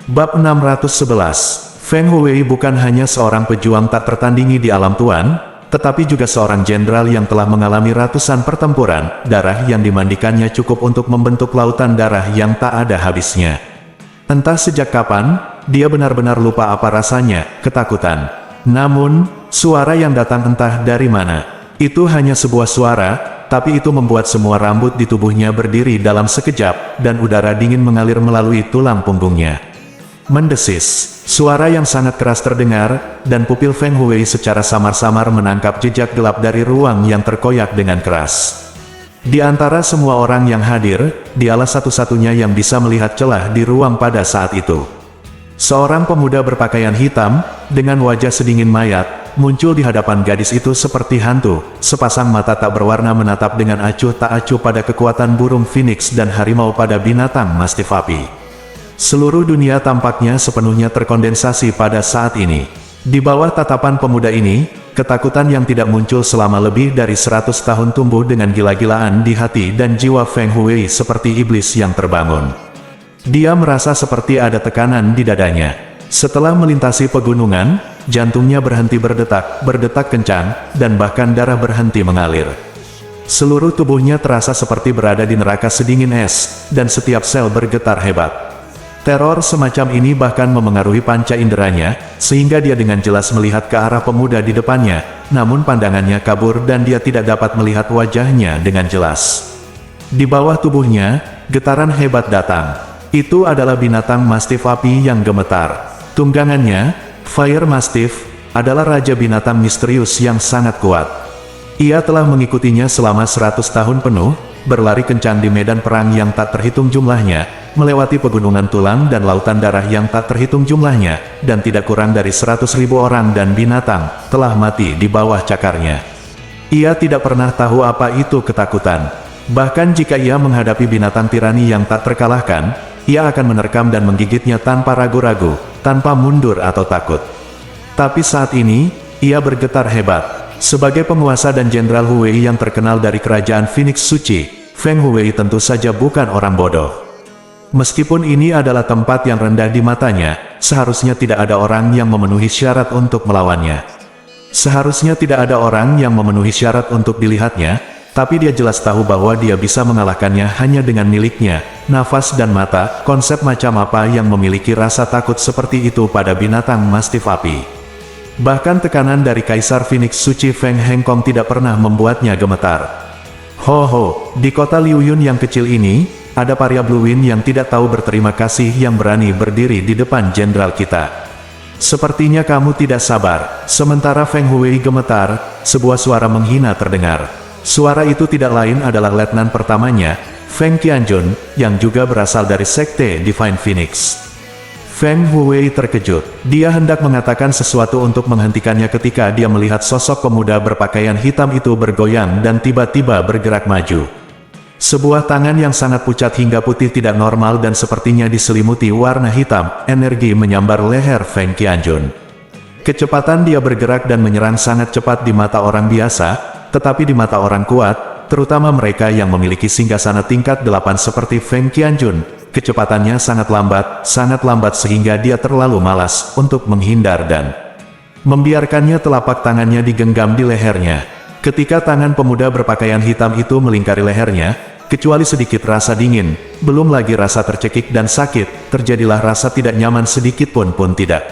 Bab 611, Feng Huwei bukan hanya seorang pejuang tak tertandingi di alam tuan, tetapi juga seorang jenderal yang telah mengalami ratusan pertempuran. Darah yang dimandikannya cukup untuk membentuk lautan darah yang tak ada habisnya. Entah sejak kapan, dia benar-benar lupa apa rasanya, ketakutan. Namun, suara yang datang entah dari mana. Itu hanya sebuah suara, tapi itu membuat semua rambut di tubuhnya berdiri dalam sekejap, dan udara dingin mengalir melalui tulang punggungnya. Mendesis, suara yang sangat keras terdengar, dan pupil Feng Huwei secara samar-samar menangkap jejak gelap dari ruang yang terkoyak dengan keras. Di antara semua orang yang hadir, dialah satu-satunya yang bisa melihat celah di ruang pada saat itu. Seorang pemuda berpakaian hitam, dengan wajah sedingin mayat, muncul di hadapan gadis itu seperti hantu. Sepasang mata tak berwarna menatap dengan acuh tak acuh pada kekuatan burung phoenix dan harimau pada binatang mastif api. Seluruh dunia tampaknya sepenuhnya terkondensasi pada saat ini. Di bawah tatapan pemuda ini, ketakutan yang tidak muncul selama lebih dari 100 tahun tumbuh dengan gila-gilaan di hati dan jiwa Feng Huwei seperti iblis yang terbangun. Dia merasa seperti ada tekanan di dadanya. Setelah melintasi pegunungan, jantungnya berhenti berdetak kencang, dan bahkan darah berhenti mengalir. Seluruh tubuhnya terasa seperti berada di neraka sedingin es, dan setiap sel bergetar hebat. Teror semacam ini bahkan memengaruhi panca inderanya, sehingga dia dengan jelas melihat ke arah pemuda di depannya, namun pandangannya kabur dan dia tidak dapat melihat wajahnya dengan jelas. Di bawah tubuhnya, getaran hebat datang. Itu adalah binatang mastif api yang gemetar. Tunggangannya, Fire Mastiff, adalah raja binatang misterius yang sangat kuat. Ia telah mengikutinya selama 100 tahun penuh, berlari kencang di medan perang yang tak terhitung jumlahnya, melewati pegunungan tulang dan lautan darah yang tak terhitung jumlahnya, dan tidak kurang dari 100.000 orang dan binatang telah mati di bawah cakarnya. Ia tidak pernah tahu apa itu ketakutan. Bahkan jika ia menghadapi binatang tirani yang tak terkalahkan, ia akan menerkam dan menggigitnya tanpa ragu-ragu, tanpa mundur atau takut. Tapi saat ini, ia bergetar hebat. Sebagai penguasa dan jenderal Huwei yang terkenal dari kerajaan Phoenix Suci, Feng Huwei tentu saja bukan orang bodoh. Meskipun ini adalah tempat yang rendah di matanya, seharusnya tidak ada orang yang memenuhi syarat untuk melawannya. Seharusnya tidak ada orang yang memenuhi syarat untuk dilihatnya, tapi dia jelas tahu bahwa dia bisa mengalahkannya hanya dengan miliknya, nafas dan mata. Konsep macam apa yang memiliki rasa takut seperti itu pada binatang mastif api? Bahkan tekanan dari Kaisar Phoenix Suci Feng Hengkong tidak pernah membuatnya gemetar. Ho, di kota Liuyun yang kecil ini, ada paria Blue Wind yang tidak tahu berterima kasih yang berani berdiri di depan jenderal kita. Sepertinya kamu tidak sabar. Sementara Feng Huwei gemetar, sebuah suara menghina terdengar. Suara itu tidak lain adalah letnan pertamanya, Feng Qianjun, yang juga berasal dari sekte Divine Phoenix. Feng Huwei terkejut. Dia hendak mengatakan sesuatu untuk menghentikannya ketika dia melihat sosok pemuda berpakaian hitam itu bergoyang dan tiba-tiba bergerak maju. Sebuah tangan yang sangat pucat hingga putih tidak normal dan sepertinya diselimuti warna hitam, energi menyambar leher Feng Qianjun. Kecepatan dia bergerak dan menyerang sangat cepat di mata orang biasa, tetapi di mata orang kuat, terutama mereka yang memiliki singgasana tingkat 8 seperti Feng Qianjun, kecepatannya sangat lambat sehingga dia terlalu malas untuk menghindar dan membiarkannya telapak tangannya digenggam di lehernya. Ketika tangan pemuda berpakaian hitam itu melingkari lehernya, kecuali sedikit rasa dingin, belum lagi rasa tercekik dan sakit, terjadilah rasa tidak nyaman sedikit pun tidak.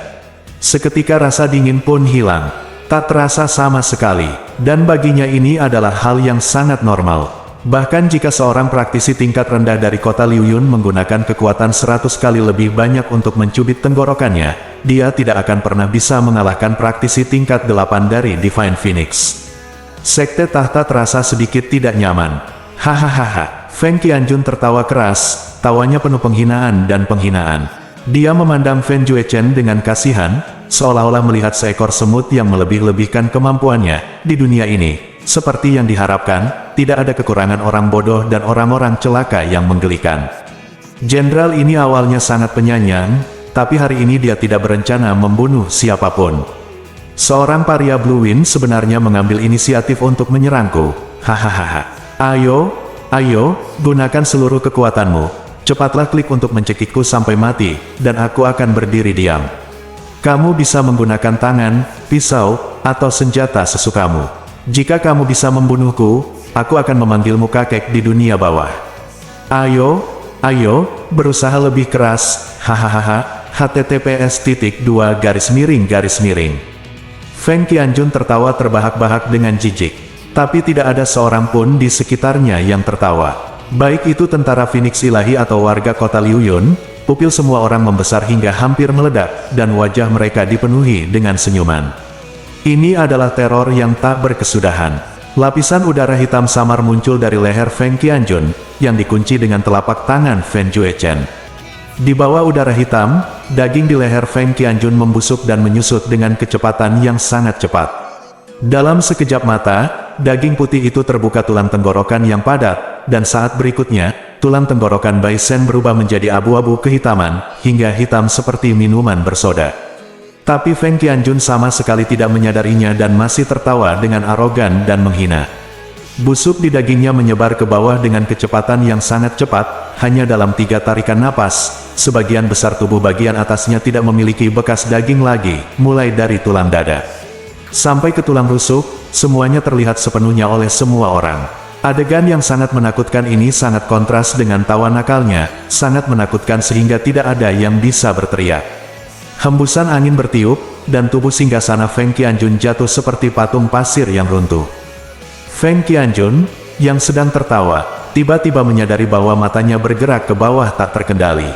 Seketika rasa dingin pun hilang, tak terasa sama sekali, dan baginya ini adalah hal yang sangat normal. Bahkan jika seorang praktisi tingkat rendah dari kota Liuyun menggunakan kekuatan 100 kali lebih banyak untuk mencubit tenggorokannya, dia tidak akan pernah bisa mengalahkan praktisi tingkat 8 dari Divine Phoenix. Sekte tahta terasa sedikit tidak nyaman. Hahaha, Feng Qianjun tertawa keras, tawanya penuh penghinaan dan penghinaan. Dia memandang Feng Juechen dengan kasihan, seolah-olah melihat seekor semut yang melebih-lebihkan kemampuannya di dunia ini. Seperti yang diharapkan, tidak ada kekurangan orang bodoh dan orang-orang celaka yang menggelikan. Jenderal ini awalnya sangat penyayang, tapi hari ini dia tidak berencana membunuh siapapun. Seorang paria Blue Wind sebenarnya mengambil inisiatif untuk menyerangku. Hahaha. Ayo, gunakan seluruh kekuatanmu. Cepatlah klik untuk mencekikku sampai mati, dan aku akan berdiri diam. Kamu bisa menggunakan tangan, pisau, atau senjata sesukamu. Jika kamu bisa membunuhku, aku akan memanggilmu kakek di dunia bawah. Ayo, ayo, berusaha lebih keras, hahaha, https://. Feng Qianjun tertawa terbahak-bahak dengan jijik. Tapi tidak ada seorang pun di sekitarnya yang tertawa. Baik itu tentara Phoenix Ilahi atau warga kota Liuyun, pupil semua orang membesar hingga hampir meledak, dan wajah mereka dipenuhi dengan senyuman. Ini adalah teror yang tak berkesudahan. Lapisan udara hitam samar muncul dari leher Feng Qianjun, yang dikunci dengan telapak tangan Fen Juechen. Di bawah udara hitam, daging di leher Feng Qianjun membusuk dan menyusut dengan kecepatan yang sangat cepat. Dalam sekejap mata, daging putih itu terbuka tulang tenggorokan yang padat, dan saat berikutnya, tulang tenggorokan Bai Shen berubah menjadi abu-abu kehitaman, hingga hitam seperti minuman bersoda. Tapi Feng Qianjun sama sekali tidak menyadarinya dan masih tertawa dengan arogan dan menghina. Busuk di dagingnya menyebar ke bawah dengan kecepatan yang sangat cepat, hanya dalam 3 tarikan napas, sebagian besar tubuh bagian atasnya tidak memiliki bekas daging lagi, mulai dari tulang dada sampai ke tulang rusuk, semuanya terlihat sepenuhnya oleh semua orang. Adegan yang sangat menakutkan ini sangat kontras dengan tawa nakalnya, sangat menakutkan sehingga tidak ada yang bisa berteriak. Hembusan angin bertiup, dan tubuh singgasana Feng Qianjun jatuh seperti patung pasir yang runtuh. Feng Qianjun, yang sedang tertawa, tiba-tiba menyadari bahwa matanya bergerak ke bawah tak terkendali.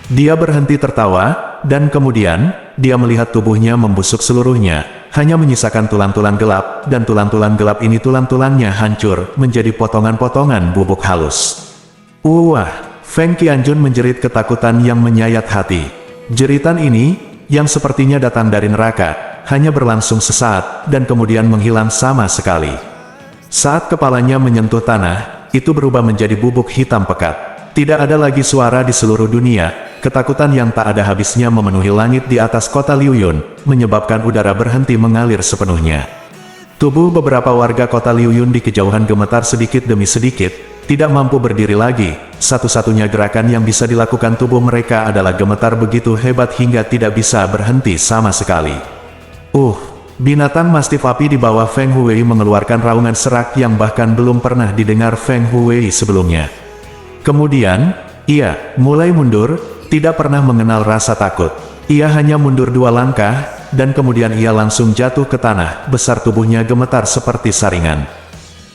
Dia berhenti tertawa, dan kemudian, dia melihat tubuhnya membusuk seluruhnya, hanya menyisakan tulang-tulang gelap, dan tulang-tulang gelap ini tulang-tulangnya hancur, menjadi potongan-potongan bubuk halus. Wah! Feng Qianjun menjerit ketakutan yang menyayat hati. Jeritan ini, yang sepertinya datang dari neraka, hanya berlangsung sesaat, dan kemudian menghilang sama sekali. Saat kepalanya menyentuh tanah, itu berubah menjadi bubuk hitam pekat. Tidak ada lagi suara di seluruh dunia, ketakutan yang tak ada habisnya memenuhi langit di atas kota Liuyun, menyebabkan udara berhenti mengalir sepenuhnya. Tubuh beberapa warga kota Liuyun di kejauhan gemetar sedikit demi sedikit, tidak mampu berdiri lagi. Satu-satunya gerakan yang bisa dilakukan tubuh mereka adalah gemetar begitu hebat hingga tidak bisa berhenti sama sekali. Binatang mastif api di bawah Feng Huwei mengeluarkan raungan serak yang bahkan belum pernah didengar Feng Huwei sebelumnya. Kemudian, ia mulai mundur, tidak pernah mengenal rasa takut. Ia hanya mundur 2 langkah, dan kemudian ia langsung jatuh ke tanah, besar tubuhnya gemetar seperti saringan.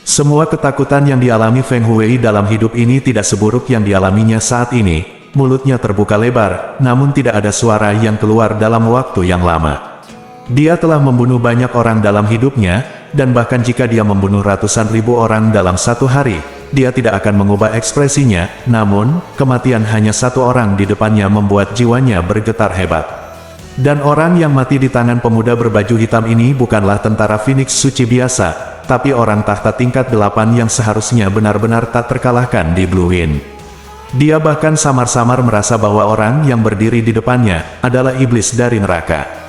Semua ketakutan yang dialami Feng Huwei dalam hidup ini tidak seburuk yang dialaminya saat ini. Mulutnya terbuka lebar, namun tidak ada suara yang keluar dalam waktu yang lama. Dia telah membunuh banyak orang dalam hidupnya, dan bahkan jika dia membunuh ratusan ribu orang dalam satu hari, dia tidak akan mengubah ekspresinya. Namun, kematian hanya 1 orang di depannya membuat jiwanya bergetar hebat. Dan orang yang mati di tangan pemuda berbaju hitam ini bukanlah tentara Phoenix Suci biasa, tapi orang tahta tingkat 8 yang seharusnya benar-benar tak terkalahkan di Blue Wind. Dia bahkan samar-samar merasa bahwa orang yang berdiri di depannya adalah iblis dari neraka.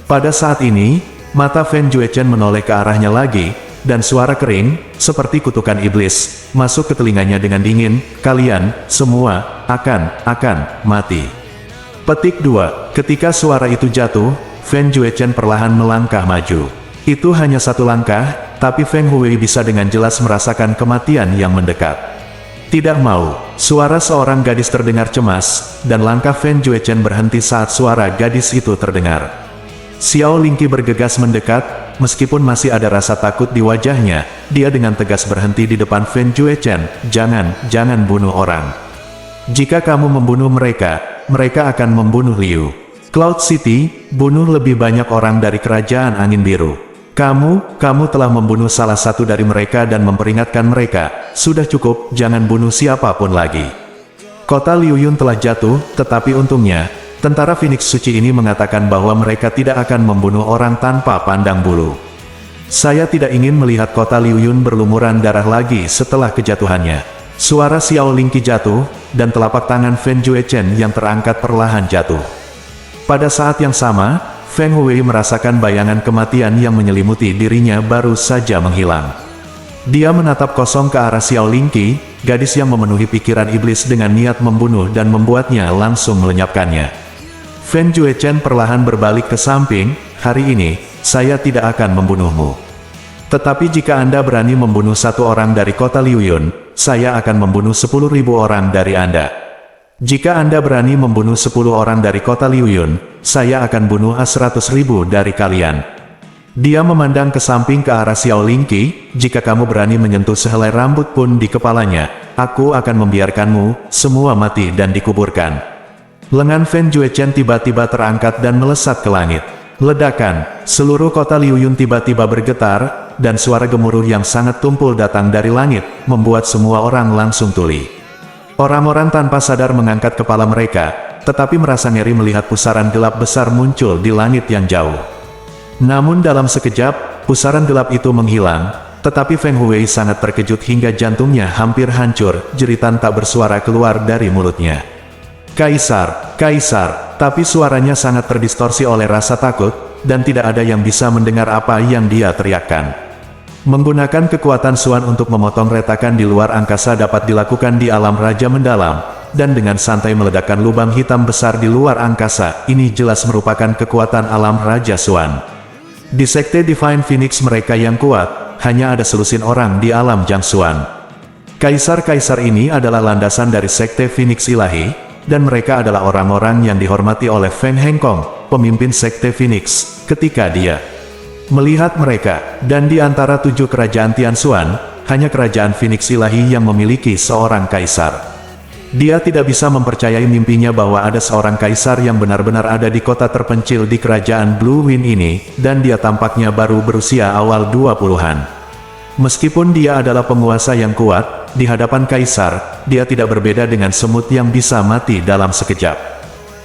Pada saat ini, mata Fen Juechen menoleh ke arahnya lagi, dan suara kering, seperti kutukan iblis, masuk ke telinganya dengan dingin. Kalian, semua, akan mati. Petik 2. Ketika suara itu jatuh, Fen Juechen perlahan melangkah maju. Itu hanya 1 langkah, tapi Feng Huwei bisa dengan jelas merasakan kematian yang mendekat. Tidak mau, suara seorang gadis terdengar cemas, dan langkah Fen Juechen berhenti saat suara gadis itu terdengar. Xiao Lingqi bergegas mendekat, meskipun masih ada rasa takut di wajahnya, dia dengan tegas berhenti di depan Fen Juechen. Jangan bunuh orang. Jika kamu membunuh mereka, mereka akan membunuh Liu. Cloud City, bunuh lebih banyak orang dari kerajaan angin biru. Kamu telah membunuh salah satu dari mereka dan memperingatkan mereka. Sudah cukup, jangan bunuh siapapun lagi. Kota Liuyun telah jatuh, tetapi untungnya, tentara Phoenix Suci ini mengatakan bahwa mereka tidak akan membunuh orang tanpa pandang bulu. Saya tidak ingin melihat kota Liuyun berlumuran darah lagi setelah kejatuhannya. Suara Xiao Lingqi jatuh, dan telapak tangan Fen Juechen yang terangkat perlahan jatuh. Pada saat yang sama, Feng Huwei merasakan bayangan kematian yang menyelimuti dirinya baru saja menghilang. Dia menatap kosong ke arah Xiao Lingqi, gadis yang memenuhi pikiran iblis dengan niat membunuh dan membuatnya langsung melenyapkannya. Fen Juechen perlahan berbalik ke samping, hari ini, saya tidak akan membunuhmu. Tetapi jika Anda berani membunuh satu orang dari kota Liuyun, saya akan membunuh 10.000 orang dari Anda. Jika Anda berani membunuh 10 orang dari kota Liuyun, saya akan bunuh 100.000 dari kalian. Dia memandang ke samping ke arah Xiao Lingqi, jika kamu berani menyentuh sehelai rambut pun di kepalanya, aku akan membiarkanmu semua mati dan dikuburkan. Lengan Fen Juechen tiba-tiba terangkat dan melesat ke langit. Ledakan, seluruh kota Liuyun tiba-tiba bergetar, dan suara gemuruh yang sangat tumpul datang dari langit, membuat semua orang langsung tuli. Orang-orang tanpa sadar mengangkat kepala mereka, tetapi merasa ngeri melihat pusaran gelap besar muncul di langit yang jauh. Namun dalam sekejap, pusaran gelap itu menghilang, tetapi Feng Huwei sangat terkejut hingga jantungnya hampir hancur, jeritan tak bersuara keluar dari mulutnya. Kaisar, Kaisar, tapi suaranya sangat terdistorsi oleh rasa takut, dan tidak ada yang bisa mendengar apa yang dia teriakkan. Menggunakan kekuatan Xuan untuk memotong retakan di luar angkasa dapat dilakukan di alam raja mendalam, dan dengan santai meledakkan lubang hitam besar di luar angkasa, ini jelas merupakan kekuatan alam raja Xuan. Di sekte Divine Phoenix mereka yang kuat, hanya ada selusin orang di alam Jiangxuan. Kaisar-kaisar ini adalah landasan dari sekte Phoenix Ilahi, dan mereka adalah orang-orang yang dihormati oleh Feng Hengkong, pemimpin sekte Phoenix, ketika dia melihat mereka, dan di antara 7 kerajaan Tianxuan, hanya kerajaan Phoenix Ilahi yang memiliki seorang kaisar. Dia tidak bisa mempercayai mimpinya bahwa ada seorang kaisar yang benar-benar ada di kota terpencil di kerajaan Blue Wind ini, dan dia tampaknya baru berusia awal 20-an. Meskipun dia adalah penguasa yang kuat, di hadapan kaisar, dia tidak berbeda dengan semut yang bisa mati dalam sekejap.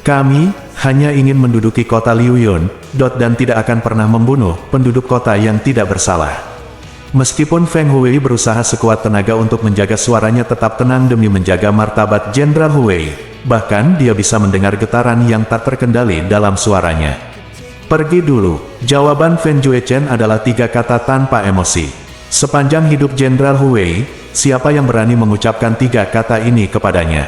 Kami hanya ingin menduduki kota Liuyun, dan tidak akan pernah membunuh penduduk kota yang tidak bersalah. Meskipun Feng Huwei berusaha sekuat tenaga untuk menjaga suaranya tetap tenang demi menjaga martabat Jenderal Huwei, bahkan dia bisa mendengar getaran yang tak terkendali dalam suaranya. Pergi dulu, jawaban Fen Juechen adalah 3 kata tanpa emosi. Sepanjang hidup Jenderal Huwei, siapa yang berani mengucapkan 3 kata ini kepadanya?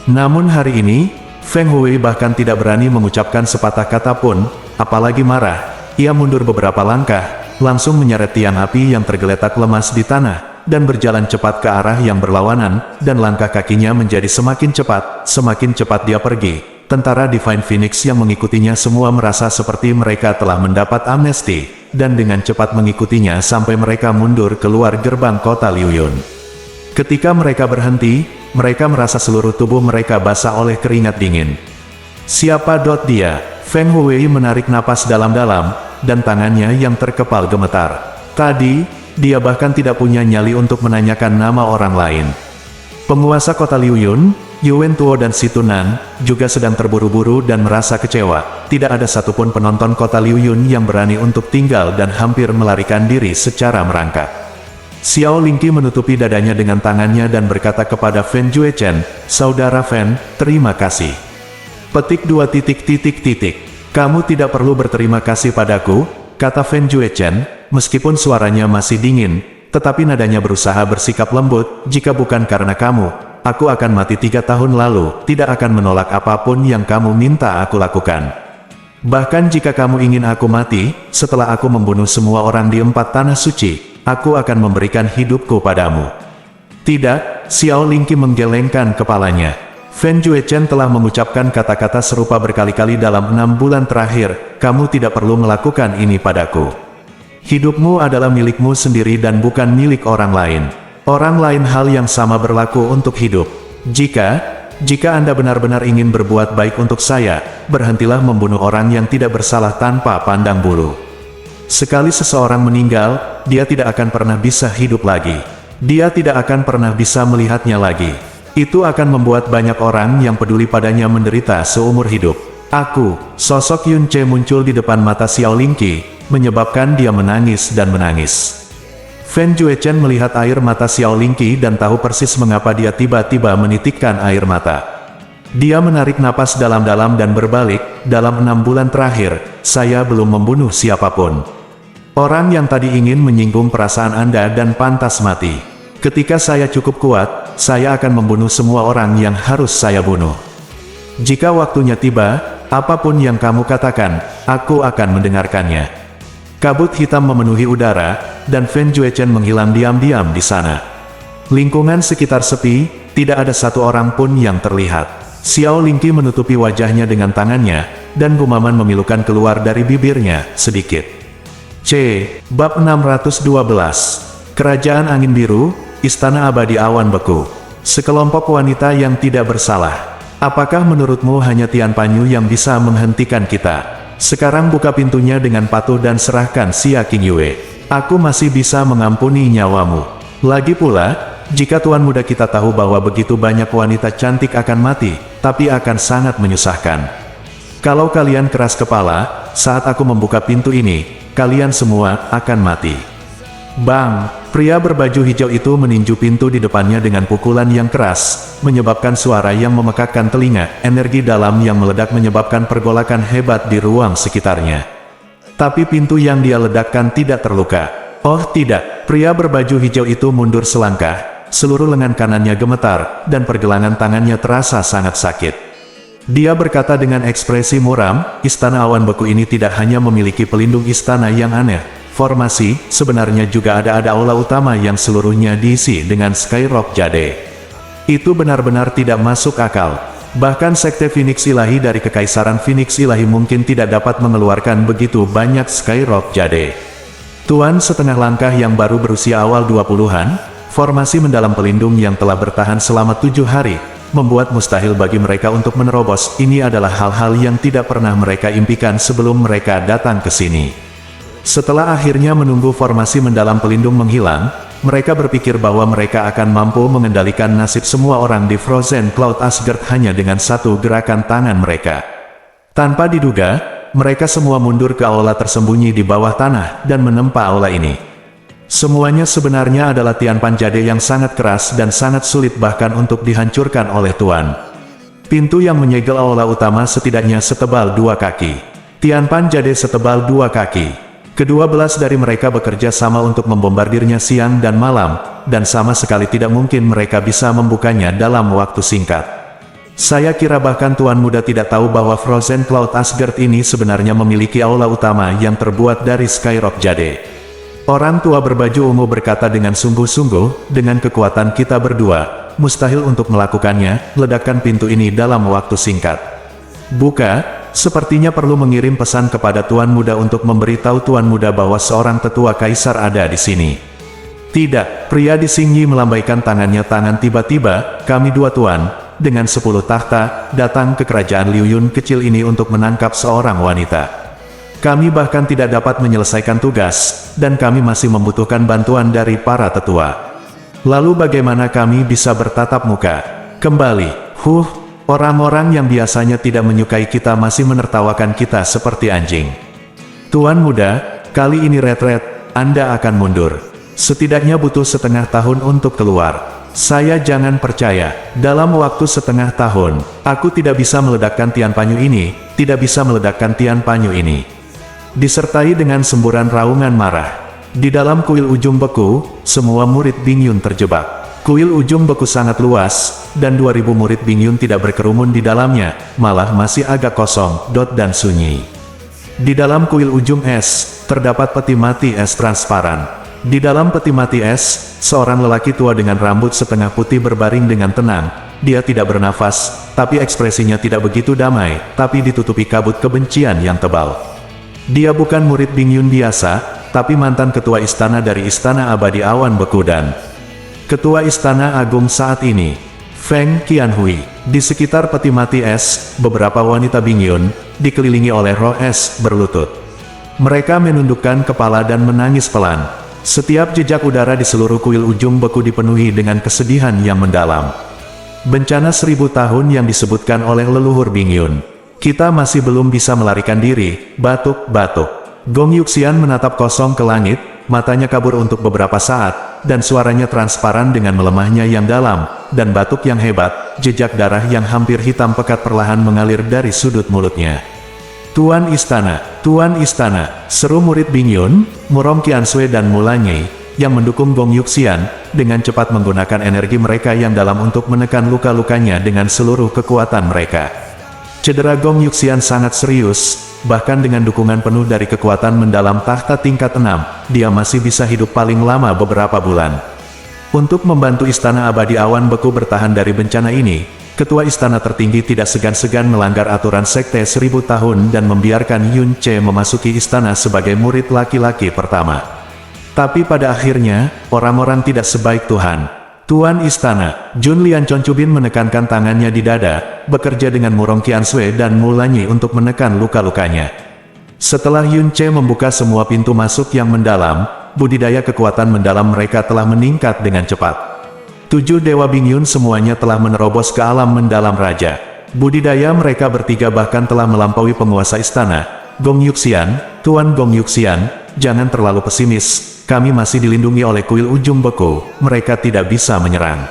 Namun hari ini, Feng Huwei bahkan tidak berani mengucapkan sepatah kata pun, apalagi marah. Ia mundur beberapa langkah, langsung menyeret tiang api yang tergeletak lemas di tanah, dan berjalan cepat ke arah yang berlawanan, dan langkah kakinya menjadi semakin cepat dia pergi. Tentara Divine Phoenix yang mengikutinya semua merasa seperti mereka telah mendapat amnesti, dan dengan cepat mengikutinya sampai mereka mundur keluar gerbang kota Liuyun. Ketika mereka berhenti, mereka merasa seluruh tubuh mereka basah oleh keringat dingin. Siapa dia? Feng Huwei menarik napas dalam-dalam, dan tangannya yang terkepal gemetar. Tadi, dia bahkan tidak punya nyali untuk menanyakan nama orang lain. Penguasa kota Liuyun, Yuan Tuo dan Situnan, juga sedang terburu-buru dan merasa kecewa. Tidak ada satupun penonton kota Liuyun yang berani untuk tinggal dan hampir melarikan diri secara merangkak. Xiao Lingqi menutupi dadanya dengan tangannya dan berkata kepada Fen Juechen, "Saudara Fen, terima kasih." Petik 2. Kamu tidak perlu berterima kasih padaku, kata Fen Juechen, meskipun suaranya masih dingin, tetapi nadanya berusaha bersikap lembut. Jika bukan karena kamu, aku akan mati 3 tahun lalu, tidak akan menolak apapun yang kamu minta aku lakukan. Bahkan jika kamu ingin aku mati, setelah aku membunuh semua orang di 4 tanah suci, aku akan memberikan hidupku padamu. Tidak, Xiao Lingqi menggelengkan kepalanya. Fen Juechen telah mengucapkan kata-kata serupa berkali-kali dalam 6 bulan terakhir, kamu tidak perlu melakukan ini padaku. Hidupmu adalah milikmu sendiri dan bukan milik orang lain. Orang lain hal yang sama berlaku untuk hidup. Jika Anda benar-benar ingin berbuat baik untuk saya, berhentilah membunuh orang yang tidak bersalah tanpa pandang bulu. Sekali seseorang meninggal, dia tidak akan pernah bisa hidup lagi. Dia tidak akan pernah bisa melihatnya lagi. Itu akan membuat banyak orang yang peduli padanya menderita seumur hidup. Sosok Yun Ce muncul di depan mata Xiao Lingqi, menyebabkan dia menangis dan menangis. Fen Juechen melihat air mata Xiao Lingqi dan tahu persis mengapa dia tiba-tiba menitikkan air mata. Dia menarik napas dalam-dalam dan berbalik, dalam 6 bulan terakhir, saya belum membunuh siapapun. Orang yang tadi ingin menyinggung perasaan Anda dan pantas mati. Ketika saya cukup kuat, saya akan membunuh semua orang yang harus saya bunuh. Jika waktunya tiba, apapun yang kamu katakan, aku akan mendengarkannya. Kabut hitam memenuhi udara, dan Fen Juechen menghilang diam-diam di sana. Lingkungan sekitar sepi, tidak ada satu orang pun yang terlihat. Xiao Lingqi menutupi wajahnya dengan tangannya, dan gumaman memilukan keluar dari bibirnya, sedikit. Bab 612. Kerajaan Angin Biru, Istana Abadi Awan Beku. Sekelompok wanita yang tidak bersalah. Apakah menurutmu hanya Tian Panyu yang bisa menghentikan kita? Sekarang buka pintunya dengan patuh dan serahkan Xia Qingyue. Aku masih bisa mengampuni nyawamu. Lagi pula, jika Tuan Muda kita tahu bahwa begitu banyak wanita cantik akan mati, tapi akan sangat menyusahkan. Kalau kalian keras kepala, saat aku membuka pintu ini, kalian semua akan mati. Bang! Pria berbaju hijau itu meninju pintu di depannya dengan pukulan yang keras, menyebabkan suara yang memekakkan telinga, energi dalam yang meledak menyebabkan pergolakan hebat di ruang sekitarnya. Tapi pintu yang dia ledakkan tidak terluka. Oh tidak, pria berbaju hijau itu mundur selangkah, seluruh lengan kanannya gemetar, dan pergelangan tangannya terasa sangat sakit. Dia berkata dengan ekspresi muram, Istana Awan Beku ini tidak hanya memiliki pelindung istana yang aneh. Formasi, sebenarnya juga ada aula utama yang seluruhnya diisi dengan Skyrock Jade. Itu benar-benar tidak masuk akal. Bahkan Sekte Phoenix Ilahi dari Kekaisaran Phoenix Ilahi mungkin tidak dapat mengeluarkan begitu banyak Skyrock Jade. Tuan setengah langkah yang baru berusia awal 20-an, formasi mendalam pelindung yang telah bertahan selama 7 hari, membuat mustahil bagi mereka untuk menerobos. Ini adalah hal-hal yang tidak pernah mereka impikan sebelum mereka datang ke sini. Setelah akhirnya menunggu formasi mendalam pelindung menghilang, mereka berpikir bahwa mereka akan mampu mengendalikan nasib semua orang di Frozen Cloud Asgard hanya dengan satu gerakan tangan mereka. Tanpa diduga, mereka semua mundur ke aula tersembunyi di bawah tanah dan menempa aula ini. Semuanya sebenarnya adalah Tianpan Jade yang sangat keras dan sangat sulit bahkan untuk dihancurkan oleh Tuan. Pintu yang menyegel aula utama setidaknya setebal 2 kaki. Tianpan Jade setebal 2 kaki. Kedua belas dari mereka bekerja sama untuk membombardirnya siang dan malam, dan sama sekali tidak mungkin mereka bisa membukanya dalam waktu singkat. Saya kira bahkan Tuan Muda tidak tahu bahwa Frozen Cloud Asgard ini sebenarnya memiliki aula utama yang terbuat dari Skyrock Jade. Orang tua berbaju ungu berkata dengan sungguh-sungguh, dengan kekuatan kita berdua, mustahil untuk melakukannya, ledakan pintu ini dalam waktu singkat. Buka. Sepertinya perlu mengirim pesan kepada Tuan Muda untuk memberitahu Tuan Muda bahwa seorang tetua kaisar ada di sini. Tidak, pria di Xingyi melambaikan tangannya. Tiba-tiba, kami 2 tuan, dengan 10 tahta, datang ke kerajaan Liu Yun kecil ini untuk menangkap seorang wanita. Kami bahkan tidak dapat menyelesaikan tugas, dan kami masih membutuhkan bantuan dari para tetua. Lalu bagaimana kami bisa bertatap muka kembali? Orang-orang yang biasanya tidak menyukai kita masih menertawakan kita seperti anjing. Tuan Muda, kali ini retret, Anda akan mundur. Setidaknya butuh setengah tahun untuk keluar. Saya jangan percaya, dalam waktu setengah tahun, aku tidak bisa meledakkan Tian Panyu ini, tidak bisa meledakkan Tian Panyu ini. Disertai dengan semburan raungan marah. Di dalam kuil ujung beku, semua murid Bing Yun terjebak. Kuil ujung beku sangat luas, dan 2000 murid Bing Yun tidak berkerumun di dalamnya, malah masih agak kosong, dan sunyi. Di dalam kuil ujung es, terdapat peti mati es transparan. Di dalam peti mati es, seorang lelaki tua dengan rambut setengah putih berbaring dengan tenang. Dia tidak bernafas, tapi ekspresinya tidak begitu damai, tapi ditutupi kabut kebencian yang tebal. Dia bukan murid Bing Yun biasa, tapi mantan ketua istana dari Istana Abadi Awan Beku dan Ketua Istana Agung saat ini, Feng Qianhui. Di sekitar peti mati es, beberapa wanita Bing Yun, dikelilingi oleh roh es, berlutut. Mereka menundukkan kepala dan menangis pelan. Setiap jejak udara di seluruh kuil ujung beku dipenuhi dengan kesedihan yang mendalam. Bencana 1000 tahun yang disebutkan oleh leluhur Bing Yun. Kita masih belum bisa melarikan diri, batuk-batuk. Gong Yuxian menatap kosong ke langit, matanya kabur untuk beberapa saat, dan suaranya transparan dengan melemahnya yang dalam, dan batuk yang hebat, jejak darah yang hampir hitam pekat perlahan mengalir dari sudut mulutnya. Tuan Istana, seru murid Bing Yun, Murong Qiansui dan Mulanye, yang mendukung Gong Yuxian, dengan cepat menggunakan energi mereka yang dalam untuk menekan luka-lukanya dengan seluruh kekuatan mereka. Cedera Gong Yuxian sangat serius, bahkan dengan dukungan penuh dari kekuatan mendalam tahta tingkat 6, dia masih bisa hidup paling lama beberapa bulan. Untuk membantu Istana Abadi Awan Beku bertahan dari bencana ini, Ketua Istana Tertinggi tidak segan-segan melanggar aturan Sekte 1000 tahun dan membiarkan Yun Ce memasuki istana sebagai murid laki-laki pertama. Tapi pada akhirnya, orang-orang tidak sebaik Tuhan. Tuan Istana, Jun Lian Chonchubin menekankan tangannya di dada, bekerja dengan Murong Qiansui dan Mulanye untuk menekan luka-lukanya. Setelah Yun Ce membuka semua pintu masuk yang mendalam, budidaya kekuatan mendalam mereka telah meningkat dengan cepat. 7 Dewa Bing Yun semuanya telah menerobos ke alam mendalam raja. Budidaya mereka bertiga bahkan telah melampaui penguasa istana. Gong Yuxian, Tuan Gong Yuxian, jangan terlalu pesimis. Kami masih dilindungi oleh kuil ujung beku. Mereka tidak bisa menyerang.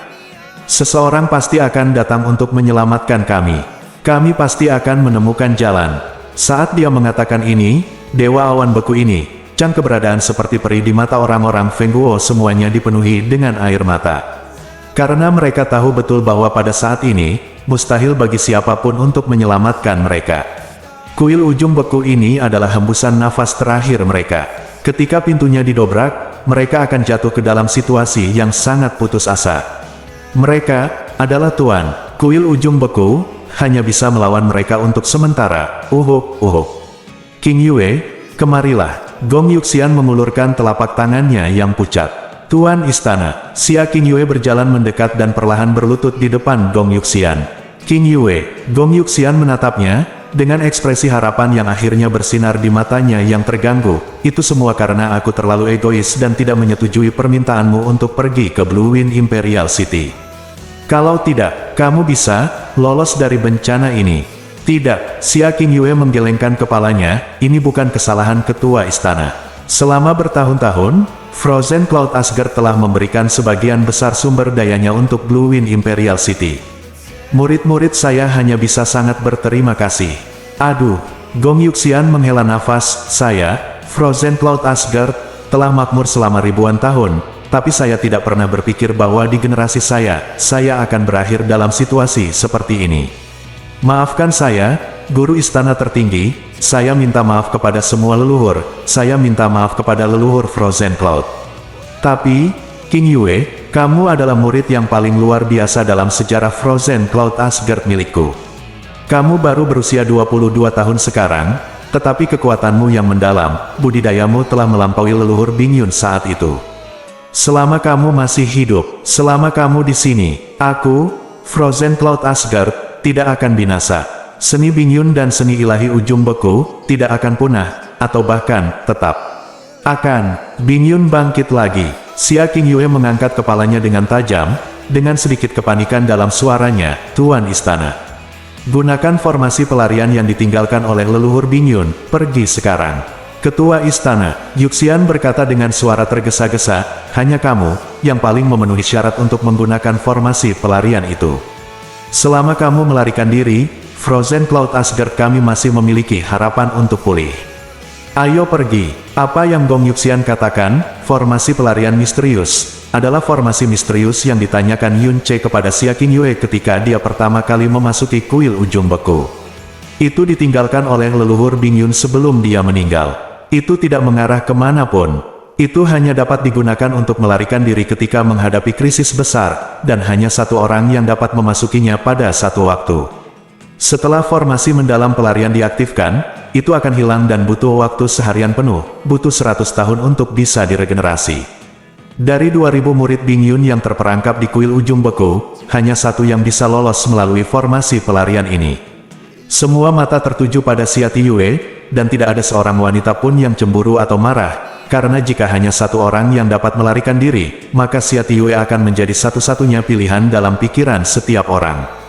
Seseorang pasti akan datang untuk menyelamatkan kami. Kami pasti akan menemukan jalan. Saat dia mengatakan ini, Dewa Awan Beku ini, Chang keberadaan seperti peri di mata orang-orang Feng Guo semuanya dipenuhi dengan air mata. Karena mereka tahu betul bahwa pada saat ini, mustahil bagi siapapun untuk menyelamatkan mereka. Kuil ujung beku ini adalah hembusan nafas terakhir mereka. Ketika pintunya didobrak, mereka akan jatuh ke dalam situasi yang sangat putus asa. Mereka adalah Tuan. Kuil ujung beku hanya bisa melawan mereka untuk sementara. King Yue, kemarilah. Gong Yuxian mengulurkan telapak tangannya yang pucat. Tuan Istana, Xia King Yue berjalan mendekat dan perlahan berlutut di depan Gong Yuxian. King Yue, Gong Yuxian menatapnya, dengan ekspresi harapan yang akhirnya bersinar di matanya yang terganggu. Itu semua karena aku terlalu egois dan tidak menyetujui permintaanmu untuk pergi ke Blue Wind Imperial City. Kalau tidak, kamu bisa lolos dari bencana ini. Tidak, Xia King Yue menggelengkan kepalanya, ini bukan kesalahan ketua istana. Selama bertahun-tahun, Frozen Cloud Asgard telah memberikan sebagian besar sumber dayanya untuk Blue Wind Imperial City. Murid-murid saya hanya bisa sangat berterima kasih. Aduh, Gong Yuxian menghela nafas, saya, Frozen Cloud Asgard, telah makmur selama ribuan tahun, tapi saya tidak pernah berpikir bahwa di generasi saya akan berakhir dalam situasi seperti ini. Maafkan saya, Guru Istana Tertinggi, saya minta maaf kepada semua leluhur, saya minta maaf kepada leluhur Frozen Cloud. Tapi, King Yue, kamu adalah murid yang paling luar biasa dalam sejarah Frozen Cloud Asgard milikku. Kamu baru berusia 22 tahun sekarang, tetapi kekuatanmu yang mendalam, budidayamu telah melampaui leluhur Bing Yun saat itu. Selama kamu masih hidup, selama kamu di sini, aku, Frozen Cloud Asgard, tidak akan binasa. Seni Bing Yun dan seni ilahi ujung beku, tidak akan punah, atau bahkan, tetap akan. Bing Yun bangkit lagi. Xia King Yue mengangkat kepalanya dengan tajam, dengan sedikit kepanikan dalam suaranya, Tuan Istana. Gunakan formasi pelarian yang ditinggalkan oleh leluhur Bing Yun, pergi sekarang. Ketua Istana, Yuxian berkata dengan suara tergesa-gesa, hanya kamu, yang paling memenuhi syarat untuk menggunakan formasi pelarian itu. Selama kamu melarikan diri, Frozen Cloud Asgard kami masih memiliki harapan untuk pulih. Ayo pergi. Apa yang Gong Yuxian katakan, formasi pelarian misterius, adalah formasi misterius yang ditanyakan Yun Ce kepada Xia King Yue ketika dia pertama kali memasuki kuil ujung beku. Itu ditinggalkan oleh leluhur Bing Yun sebelum dia meninggal. Itu tidak mengarah kemanapun. Itu hanya dapat digunakan untuk melarikan diri ketika menghadapi krisis besar, dan hanya satu orang yang dapat memasukinya pada satu waktu. Setelah formasi mendalam pelarian diaktifkan, itu akan hilang dan butuh waktu seharian penuh, butuh 100 tahun untuk bisa diregenerasi. Dari 2000 murid Bing Yun yang terperangkap di kuil ujung beku, hanya satu yang bisa lolos melalui formasi pelarian ini. Semua mata tertuju pada Xia Yue, dan tidak ada seorang wanita pun yang cemburu atau marah, karena jika hanya satu orang yang dapat melarikan diri, maka Xia Yue akan menjadi satu-satunya pilihan dalam pikiran setiap orang.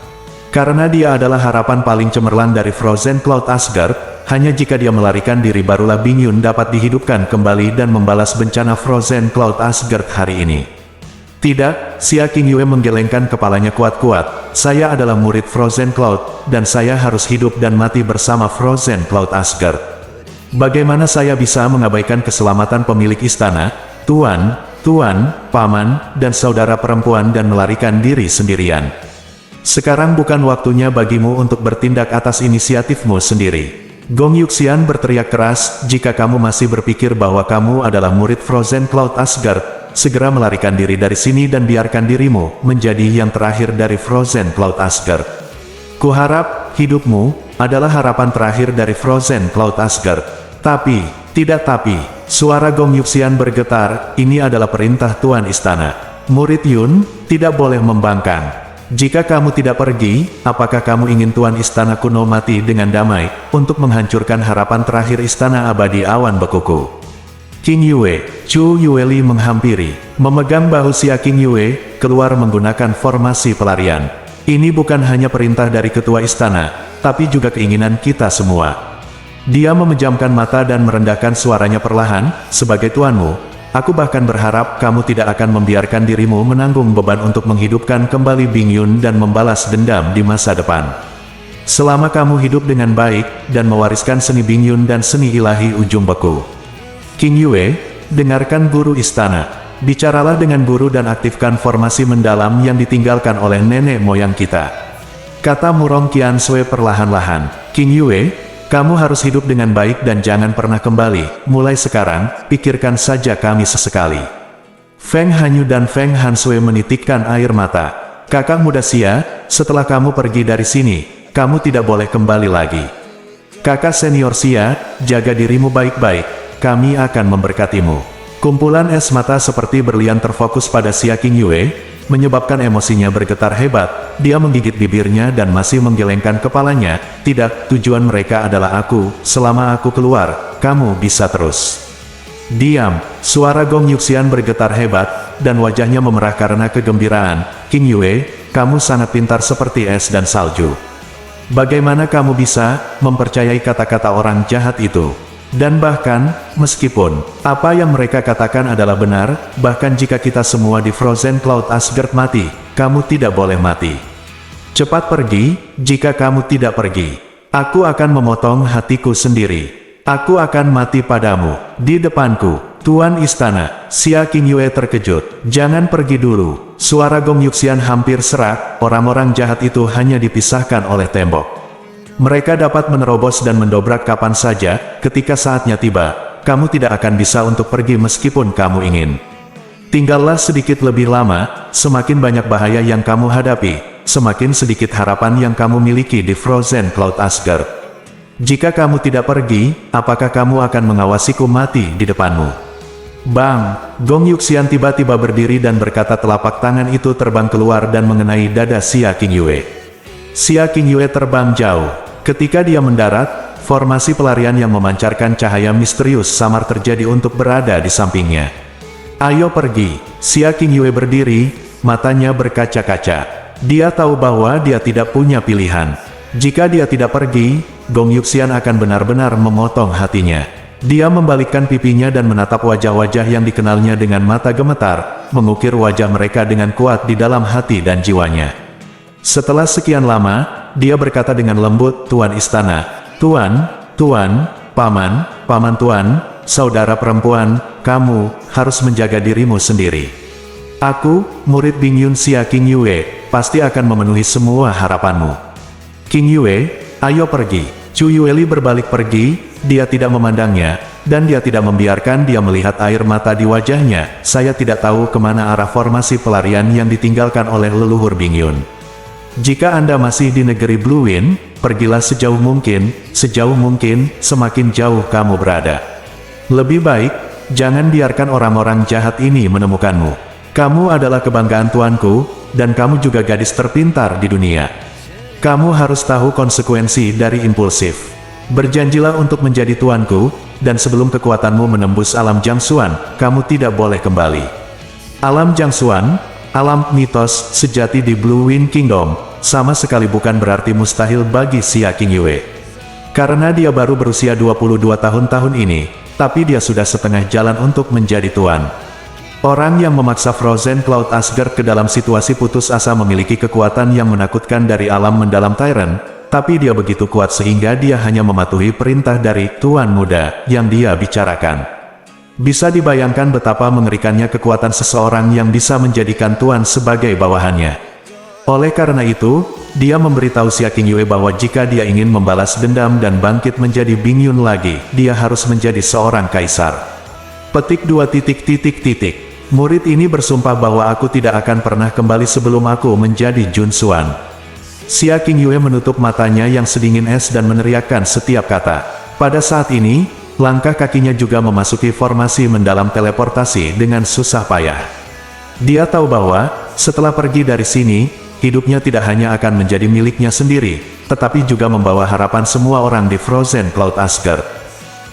Karena dia adalah harapan paling cemerlang dari Frozen Cloud Asgard, hanya jika dia melarikan diri barulah Bing Yun dapat dihidupkan kembali dan membalas bencana Frozen Cloud Asgard hari ini. Tidak, Xia King Yue menggelengkan kepalanya kuat-kuat, saya adalah murid Frozen Cloud, dan saya harus hidup dan mati bersama Frozen Cloud Asgard. Bagaimana saya bisa mengabaikan keselamatan pemilik istana, Tuan, Paman, dan saudara perempuan dan melarikan diri sendirian? Sekarang bukan waktunya bagimu untuk bertindak atas inisiatifmu sendiri. Gong Yuxian berteriak keras, jika kamu masih berpikir bahwa kamu adalah murid Frozen Cloud Asgard, segera melarikan diri dari sini dan biarkan dirimu menjadi yang terakhir dari Frozen Cloud Asgard. Kuharap hidupmu adalah harapan terakhir dari Frozen Cloud Asgard. Tapi, tidak tapi, suara Gong Yuxian bergetar, ini adalah perintah Tuan Istana. Murid Yun, tidak boleh membangkang. Jika kamu tidak pergi, apakah kamu ingin Tuan Istana kuno mati dengan damai, untuk menghancurkan harapan terakhir Istana Abadi Awan Bekuku? King Yue, Chu Yueli menghampiri, memegang bahu Xia King Yue, keluar menggunakan formasi pelarian. Ini bukan hanya perintah dari ketua istana, tapi juga keinginan kita semua. Dia memejamkan mata dan merendahkan suaranya perlahan, sebagai tuanmu, aku bahkan berharap kamu tidak akan membiarkan dirimu menanggung beban untuk menghidupkan kembali Bing Yun dan membalas dendam di masa depan. Selama kamu hidup dengan baik, dan mewariskan seni Bing Yun dan seni ilahi ujung beku. King Yue, dengarkan guru istana. Bicaralah dengan guru dan aktifkan formasi mendalam yang ditinggalkan oleh nenek moyang kita. Kata Murong Qiansui perlahan-lahan. King Yue, kamu harus hidup dengan baik dan jangan pernah kembali. Mulai sekarang, pikirkan saja kami sesekali. Feng Hanyu dan Feng Hansui menitikkan air mata. Kakak muda Xia, setelah kamu pergi dari sini, kamu tidak boleh kembali lagi. Kakak senior Xia, jaga dirimu baik-baik, kami akan memberkatimu. Kumpulan es mata seperti berlian terfokus pada Xia King Yue, menyebabkan emosinya bergetar hebat. Dia menggigit bibirnya dan masih menggelengkan kepalanya. Tidak, tujuan mereka adalah aku. Selama aku keluar, kamu bisa terus. Diam, suara Gong Yuxian bergetar hebat, dan wajahnya memerah karena kegembiraan. King Yue, kamu sangat pintar seperti es dan salju. Bagaimana kamu bisa mempercayai kata-kata orang jahat itu? Dan bahkan, meskipun apa yang mereka katakan adalah benar, bahkan jika kita semua di Frozen Cloud Asgard mati, kamu tidak boleh mati. Cepat pergi, jika kamu tidak pergi, aku akan memotong hatiku sendiri. Aku akan mati padamu, di depanku. Tuan Istana, Xia King Yue terkejut. Jangan pergi dulu. Suara Gong Yuxian hampir serak, orang-orang jahat itu hanya dipisahkan oleh tembok. Mereka dapat menerobos dan mendobrak kapan saja, ketika saatnya tiba. Kamu tidak akan bisa untuk pergi meskipun kamu ingin. Tinggallah sedikit lebih lama, semakin banyak bahaya yang kamu hadapi, semakin sedikit harapan yang kamu miliki di Frozen Cloud Asgard. Jika kamu tidak pergi, apakah kamu akan mengawasiku mati di depanmu? Bang! Gong Yuxian tiba-tiba berdiri dan berkata telapak tangan itu terbang keluar dan mengenai dada Xia King Yue. Xia King Yue terbang jauh. Ketika dia mendarat, formasi pelarian yang memancarkan cahaya misterius samar terjadi untuk berada di sampingnya. Ayo pergi. Xia King Yue berdiri, matanya berkaca-kaca. Dia tahu bahwa dia tidak punya pilihan. Jika dia tidak pergi, Gong Yuxian akan benar-benar memotong hatinya. Dia membalikkan pipinya dan menatap wajah-wajah yang dikenalnya dengan mata gemetar, mengukir wajah mereka dengan kuat di dalam hati dan jiwanya. Setelah sekian lama, dia berkata dengan lembut, Tuan Istana, Tuan, Paman Tuan, saudara perempuan, kamu harus menjaga dirimu sendiri. Aku, murid Bing Yun Xia King Yue, pasti akan memenuhi semua harapanmu. King Yue, ayo pergi. Chu Yueli berbalik pergi, dia tidak memandangnya, dan dia tidak membiarkan dia melihat air mata di wajahnya. Saya tidak tahu kemana arah formasi pelarian yang ditinggalkan oleh leluhur Bing Yun. Jika Anda masih di negeri Blue Wind, pergilah sejauh mungkin, semakin jauh kamu berada. Lebih baik, jangan biarkan orang-orang jahat ini menemukanmu. Kamu adalah kebanggaan tuanku, dan kamu juga gadis terpintar di dunia. Kamu harus tahu konsekuensi dari impulsif. Berjanjilah untuk menjadi tuanku, dan sebelum kekuatanmu menembus alam Jiangxuan, kamu tidak boleh kembali. Alam Jiangxuan, alam mitos sejati di Blue Wind Kingdom, sama sekali bukan berarti mustahil bagi Xia King Yue. Karena dia baru berusia 22 tahun ini, tapi dia sudah setengah jalan untuk menjadi tuan. Orang yang memaksa Frozen Cloud Asgard ke dalam situasi putus asa memiliki kekuatan yang menakutkan dari alam mendalam Tyrant, tapi dia begitu kuat sehingga dia hanya mematuhi perintah dari Tuan Muda yang dia bicarakan. Bisa dibayangkan betapa mengerikannya kekuatan seseorang yang bisa menjadikan Tuan sebagai bawahannya. Oleh karena itu, dia memberitahu Xia Qingyue bahwa jika dia ingin membalas dendam dan bangkit menjadi Bing Yun lagi, dia harus menjadi seorang kaisar. Petik 2. Murid ini bersumpah bahwa aku tidak akan pernah kembali sebelum aku menjadi Jun Xuan. Xia Qingyue menutup matanya yang sedingin es dan meneriakkan setiap kata. Pada saat ini, langkah kakinya juga memasuki formasi mendalam teleportasi dengan susah payah. Dia tahu bahwa, setelah pergi dari sini, hidupnya tidak hanya akan menjadi miliknya sendiri, tetapi juga membawa harapan semua orang di Frozen Cloud Asgard.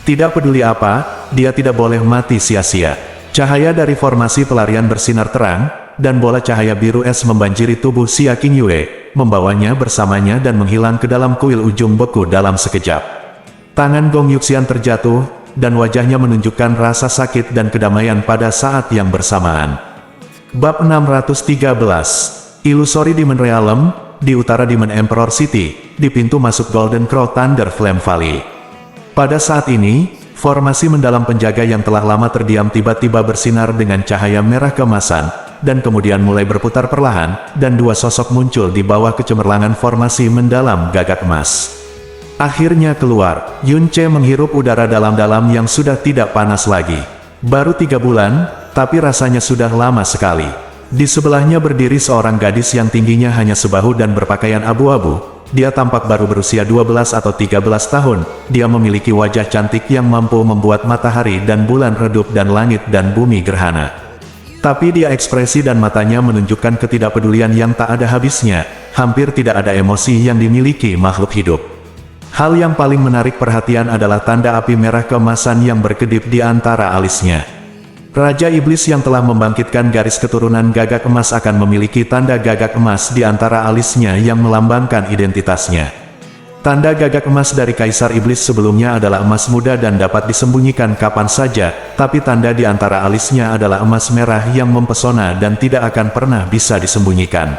Tidak peduli apa, dia tidak boleh mati sia-sia. Cahaya dari formasi pelarian bersinar terang, dan bola cahaya biru es membanjiri tubuh Xia Qingyue, membawanya bersamanya dan menghilang ke dalam kuil ujung beku dalam sekejap. Tangan Gong Yuxian terjatuh, dan wajahnya menunjukkan rasa sakit dan kedamaian pada saat yang bersamaan. Bab 613 Illusory Demon Realm, di utara Demon Emperor City, di pintu masuk Golden Crow Thunder Flame Valley. Pada saat ini, formasi mendalam penjaga yang telah lama terdiam tiba-tiba bersinar dengan cahaya merah keemasan, dan kemudian mulai berputar perlahan, dan dua sosok muncul di bawah kecemerlangan formasi mendalam gagak emas. Akhirnya keluar, Yun Ce menghirup udara dalam-dalam yang sudah tidak panas lagi. Baru 3 bulan, tapi rasanya sudah lama sekali. Di sebelahnya berdiri seorang gadis yang tingginya hanya sebahu dan berpakaian abu-abu. Dia tampak baru berusia 12 atau 13 tahun, dia memiliki wajah cantik yang mampu membuat matahari dan bulan redup dan langit dan bumi gerhana. Tapi dia ekspresi dan matanya menunjukkan ketidakpedulian yang tak ada habisnya, hampir tidak ada emosi yang dimiliki makhluk hidup. Hal yang paling menarik perhatian adalah tanda api merah keemasan yang berkedip di antara alisnya. Raja Iblis yang telah membangkitkan garis keturunan gagak emas akan memiliki tanda gagak emas di antara alisnya yang melambangkan identitasnya. Tanda gagak emas dari Kaisar Iblis sebelumnya adalah emas muda dan dapat disembunyikan kapan saja, tapi tanda di antara alisnya adalah emas merah yang mempesona dan tidak akan pernah bisa disembunyikan.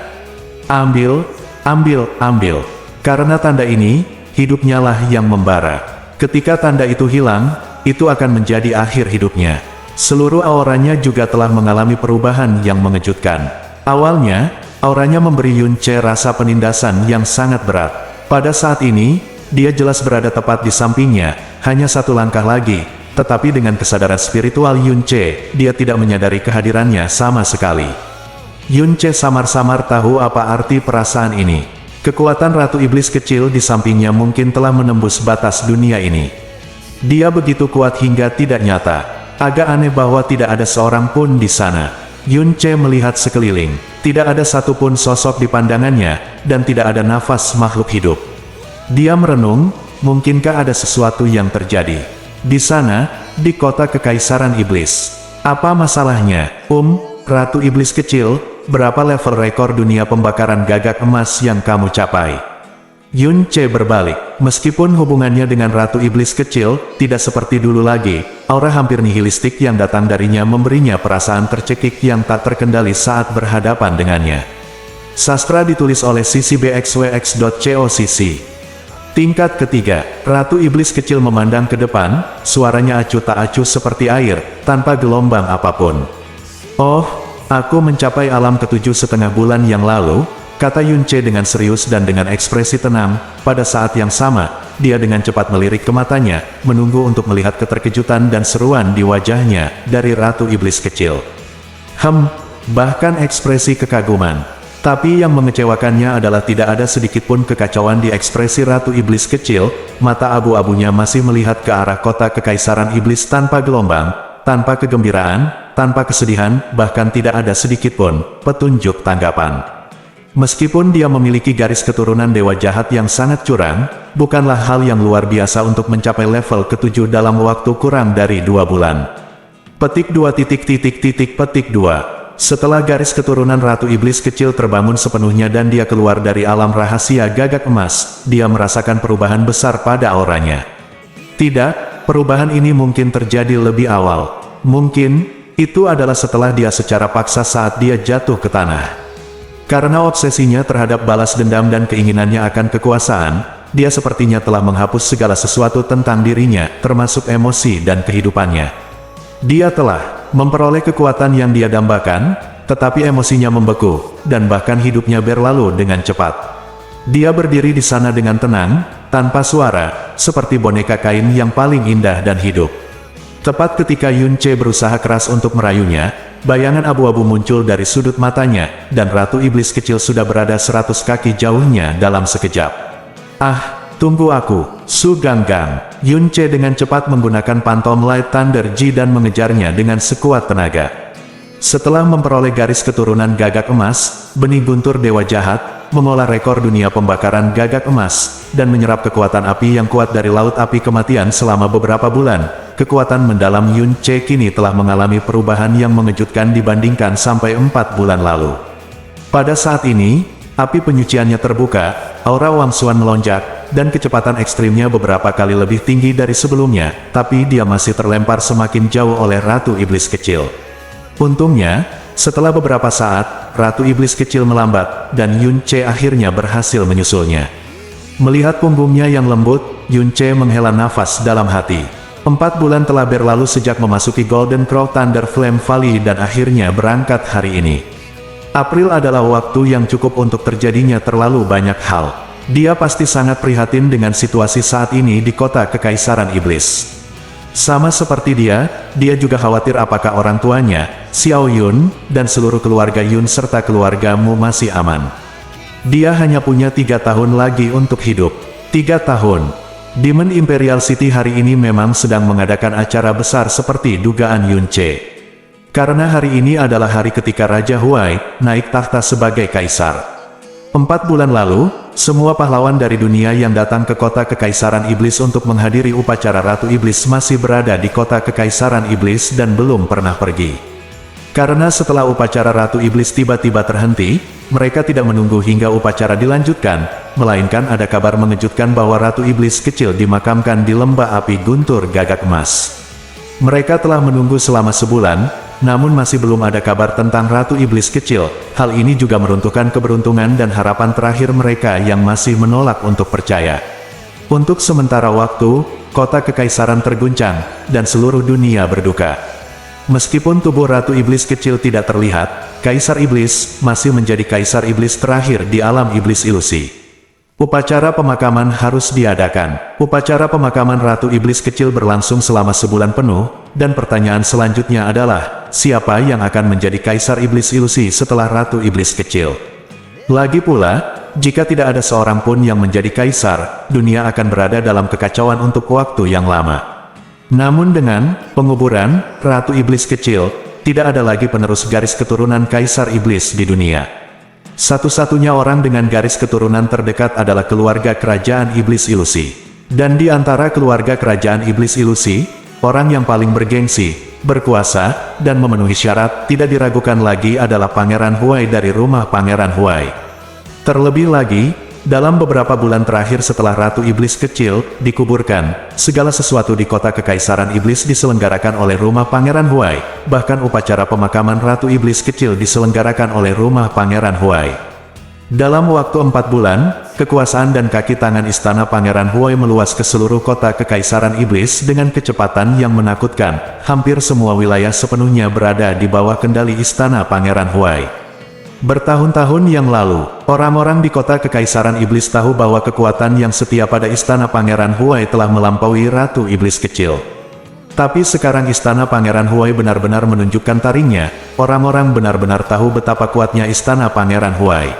Ambil, ambil, ambil. Karena tanda ini, hidupnya lah yang membara. Ketika tanda itu hilang, itu akan menjadi akhir hidupnya. Seluruh auranya juga telah mengalami perubahan yang mengejutkan. Awalnya, auranya memberi Yun Ce rasa penindasan yang sangat berat. Pada saat ini, dia jelas berada tepat di sampingnya, hanya satu langkah lagi, tetapi dengan kesadaran spiritual Yun Ce, dia tidak menyadari kehadirannya sama sekali. Yun Ce samar-samar tahu apa arti perasaan ini. Kekuatan Ratu Iblis kecil di sampingnya mungkin telah menembus batas dunia ini. Dia begitu kuat hingga tidak nyata. Agak aneh bahwa tidak ada seorang pun di sana. Yun Ce melihat sekeliling. Tidak ada satupun sosok di pandangannya, dan tidak ada nafas makhluk hidup. Dia merenung, mungkinkah ada sesuatu yang terjadi di sana, di kota Kekaisaran Iblis? Apa masalahnya? Ratu Iblis kecil, berapa level rekor dunia pembakaran gagak emas yang kamu capai? Yun Ce berbalik. Meskipun hubungannya dengan Ratu Iblis kecil tidak seperti dulu lagi, aura hampir nihilistik yang datang darinya memberinya perasaan tercekik yang tak terkendali saat berhadapan dengannya. Sastra ditulis oleh ccbxwx.cocc. Tingkat ketiga, Ratu Iblis kecil memandang ke depan, suaranya acuh tak acuh seperti air, tanpa gelombang apapun. Oh, aku mencapai alam ketujuh setengah bulan yang lalu, kata Yun Ce dengan serius dan dengan ekspresi tenang. Pada saat yang sama, dia dengan cepat melirik ke matanya, menunggu untuk melihat keterkejutan dan seruan di wajahnya dari Ratu Iblis kecil. Bahkan ekspresi kekaguman. Tapi yang mengecewakannya adalah tidak ada sedikitpun kekacauan di ekspresi Ratu Iblis kecil. Mata abu-abunya masih melihat ke arah kota Kekaisaran Iblis tanpa gelombang, tanpa kegembiraan, tanpa kesedihan, bahkan tidak ada sedikitpun petunjuk tanggapan. Meskipun dia memiliki garis keturunan dewa jahat yang sangat curang, bukanlah hal yang luar biasa untuk mencapai level ke-7 dalam waktu kurang dari 2 bulan. Petik 2. Setelah garis keturunan Ratu Iblis kecil terbangun sepenuhnya dan dia keluar dari alam rahasia gagak emas, dia merasakan perubahan besar pada auranya. Tidak, perubahan ini mungkin terjadi lebih awal. Mungkin, Itu adalah setelah dia secara paksa saat dia jatuh ke tanah. Karena obsesinya terhadap balas dendam dan keinginannya akan kekuasaan, dia sepertinya telah menghapus segala sesuatu tentang dirinya, termasuk emosi dan kehidupannya. Dia telah memperoleh kekuatan yang dia dambakan, tetapi emosinya membeku, dan bahkan hidupnya berlalu dengan cepat. Dia berdiri di sana dengan tenang, tanpa suara, seperti boneka kain yang paling indah dan hidup. Tepat ketika Yun Ce berusaha keras untuk merayunya, bayangan abu-abu muncul dari sudut matanya, dan Ratu Iblis kecil sudah berada 100 kaki jauhnya dalam sekejap. "Ah, tunggu aku, Su Ganggang!" Yun Ce dengan cepat menggunakan Phantom Light Thunder Ji dan mengejarnya dengan sekuat tenaga. Setelah memperoleh garis keturunan gagak emas, benih guntur dewa jahat, mengolah rekor dunia pembakaran gagak emas, dan menyerap kekuatan api yang kuat dari laut api kematian selama beberapa bulan, kekuatan mendalam Yun Ce kini telah mengalami perubahan yang mengejutkan dibandingkan sampai 4 bulan lalu. Pada saat ini, api penyuciannya terbuka, aura Wang Xuan melonjak, dan kecepatan ekstrimnya beberapa kali lebih tinggi dari sebelumnya, tapi dia masih terlempar semakin jauh oleh Ratu Iblis kecil. Untungnya, setelah beberapa saat, Ratu Iblis kecil melambat, dan Yun Ce akhirnya berhasil menyusulnya. Melihat punggungnya yang lembut, Yun Ce menghela nafas dalam hati. 4 bulan telah berlalu sejak memasuki Golden Crow Thunder Flame Valley dan akhirnya berangkat hari ini. April adalah waktu yang cukup untuk terjadinya terlalu banyak hal. Dia pasti sangat prihatin dengan situasi saat ini di kota Kekaisaran Iblis. Sama seperti dia juga khawatir apakah orang tuanya, Xiao Yun, dan seluruh keluarga Yun serta keluarga Mu masih aman. Dia hanya punya 3 tahun lagi untuk hidup. 3 tahun. Demon Imperial City hari ini memang sedang mengadakan acara besar seperti dugaan Yun Ce. Karena hari ini adalah hari ketika Raja Huai naik tahta sebagai kaisar. 4 bulan lalu, semua pahlawan dari dunia yang datang ke kota Kekaisaran Iblis untuk menghadiri upacara Ratu Iblis masih berada di kota Kekaisaran Iblis dan belum pernah pergi. Karena setelah upacara Ratu Iblis tiba-tiba terhenti, mereka tidak menunggu hingga upacara dilanjutkan, melainkan ada kabar mengejutkan bahwa Ratu Iblis kecil dimakamkan di lembah api guntur gagak emas. Mereka telah menunggu selama sebulan, namun masih belum ada kabar tentang Ratu Iblis kecil. Hal ini juga meruntuhkan keberuntungan dan harapan terakhir mereka yang masih menolak untuk percaya. Untuk sementara waktu, kota Kekaisaran terguncang, dan seluruh dunia berduka. Meskipun tubuh Ratu Iblis kecil tidak terlihat, Kaisar Iblis masih menjadi Kaisar Iblis terakhir di alam Iblis ilusi. Upacara pemakaman harus diadakan. Upacara pemakaman Ratu Iblis kecil berlangsung selama sebulan penuh, dan pertanyaan selanjutnya adalah, siapa yang akan menjadi Kaisar Iblis ilusi setelah Ratu Iblis kecil? Lagi pula, jika tidak ada seorang pun yang menjadi kaisar, dunia akan berada dalam kekacauan untuk waktu yang lama. Namun dengan penguburan Ratu Iblis kecil, tidak ada lagi penerus garis keturunan Kaisar Iblis di dunia. Satu-satunya orang dengan garis keturunan terdekat adalah keluarga kerajaan Iblis ilusi. Dan di antara keluarga kerajaan Iblis ilusi, orang yang paling bergengsi, berkuasa, dan memenuhi syarat tidak diragukan lagi adalah Pangeran Huai dari rumah Pangeran Huai. Terlebih lagi, dalam beberapa bulan terakhir setelah Ratu Iblis kecil dikuburkan, segala sesuatu di kota Kekaisaran Iblis diselenggarakan oleh rumah Pangeran Huai, bahkan upacara pemakaman Ratu Iblis kecil diselenggarakan oleh rumah Pangeran Huai. Dalam waktu 4 bulan, kekuasaan dan kaki tangan istana Pangeran Huai meluas ke seluruh kota Kekaisaran Iblis dengan kecepatan yang menakutkan. Hampir semua wilayah sepenuhnya berada di bawah kendali istana Pangeran Huai. Bertahun-tahun yang lalu, orang-orang di kota Kekaisaran Iblis tahu bahwa kekuatan yang setia pada istana Pangeran Huai telah melampaui Ratu Iblis kecil. Tapi sekarang istana Pangeran Huai benar-benar menunjukkan taringnya. Orang-orang benar-benar tahu betapa kuatnya istana Pangeran Huai.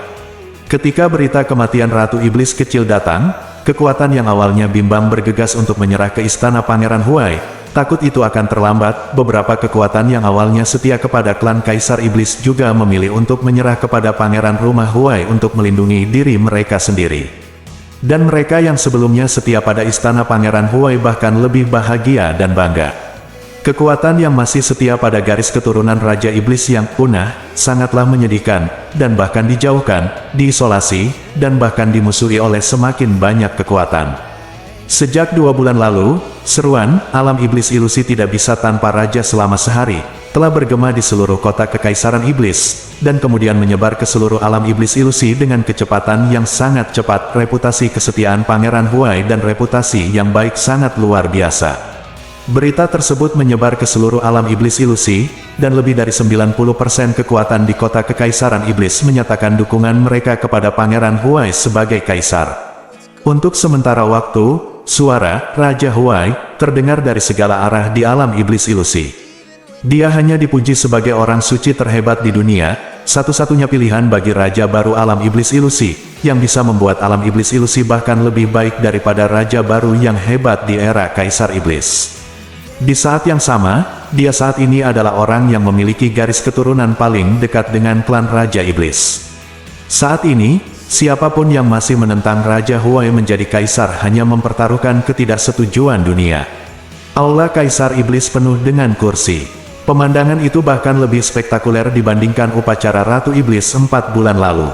Ketika berita kematian Ratu Iblis kecil datang, kekuatan yang awalnya bimbang bergegas untuk menyerah ke istana Pangeran Huai. Takut itu akan terlambat, beberapa kekuatan yang awalnya setia kepada klan Kaisar Iblis juga memilih untuk menyerah kepada Pangeran Rumah Huai untuk melindungi diri mereka sendiri. Dan mereka yang sebelumnya setia pada istana Pangeran Huai bahkan lebih bahagia dan bangga. Kekuatan yang masih setia pada garis keturunan Raja Iblis yang punah, sangatlah menyedihkan, dan bahkan dijauhkan, diisolasi, dan bahkan dimusuhi oleh semakin banyak kekuatan. Sejak 2 bulan lalu, seruan alam iblis ilusi tidak bisa tanpa raja selama sehari, telah bergema di seluruh kota kekaisaran iblis, dan kemudian menyebar ke seluruh alam iblis ilusi dengan kecepatan yang sangat cepat. Reputasi kesetiaan Pangeran Huai dan reputasi yang baik sangat luar biasa. Berita tersebut menyebar ke seluruh alam iblis ilusi, dan lebih dari 90% kekuatan di kota kekaisaran iblis menyatakan dukungan mereka kepada Pangeran Huai sebagai kaisar. Untuk sementara waktu, suara Raja Huai terdengar dari segala arah di alam iblis ilusi. Dia hanya dipuji sebagai orang suci terhebat di dunia, satu-satunya pilihan bagi Raja baru alam iblis ilusi, yang bisa membuat alam iblis ilusi bahkan lebih baik daripada Raja baru yang hebat di era Kaisar Iblis. Di saat yang sama, dia saat ini adalah orang yang memiliki garis keturunan paling dekat dengan klan Raja Iblis. Saat ini, siapapun yang masih menentang Raja Huai menjadi kaisar hanya mempertaruhkan ketidaksetujuan dunia. Aula Kaisar Iblis penuh dengan kursi. Pemandangan itu bahkan lebih spektakuler dibandingkan upacara Ratu Iblis 4 bulan lalu.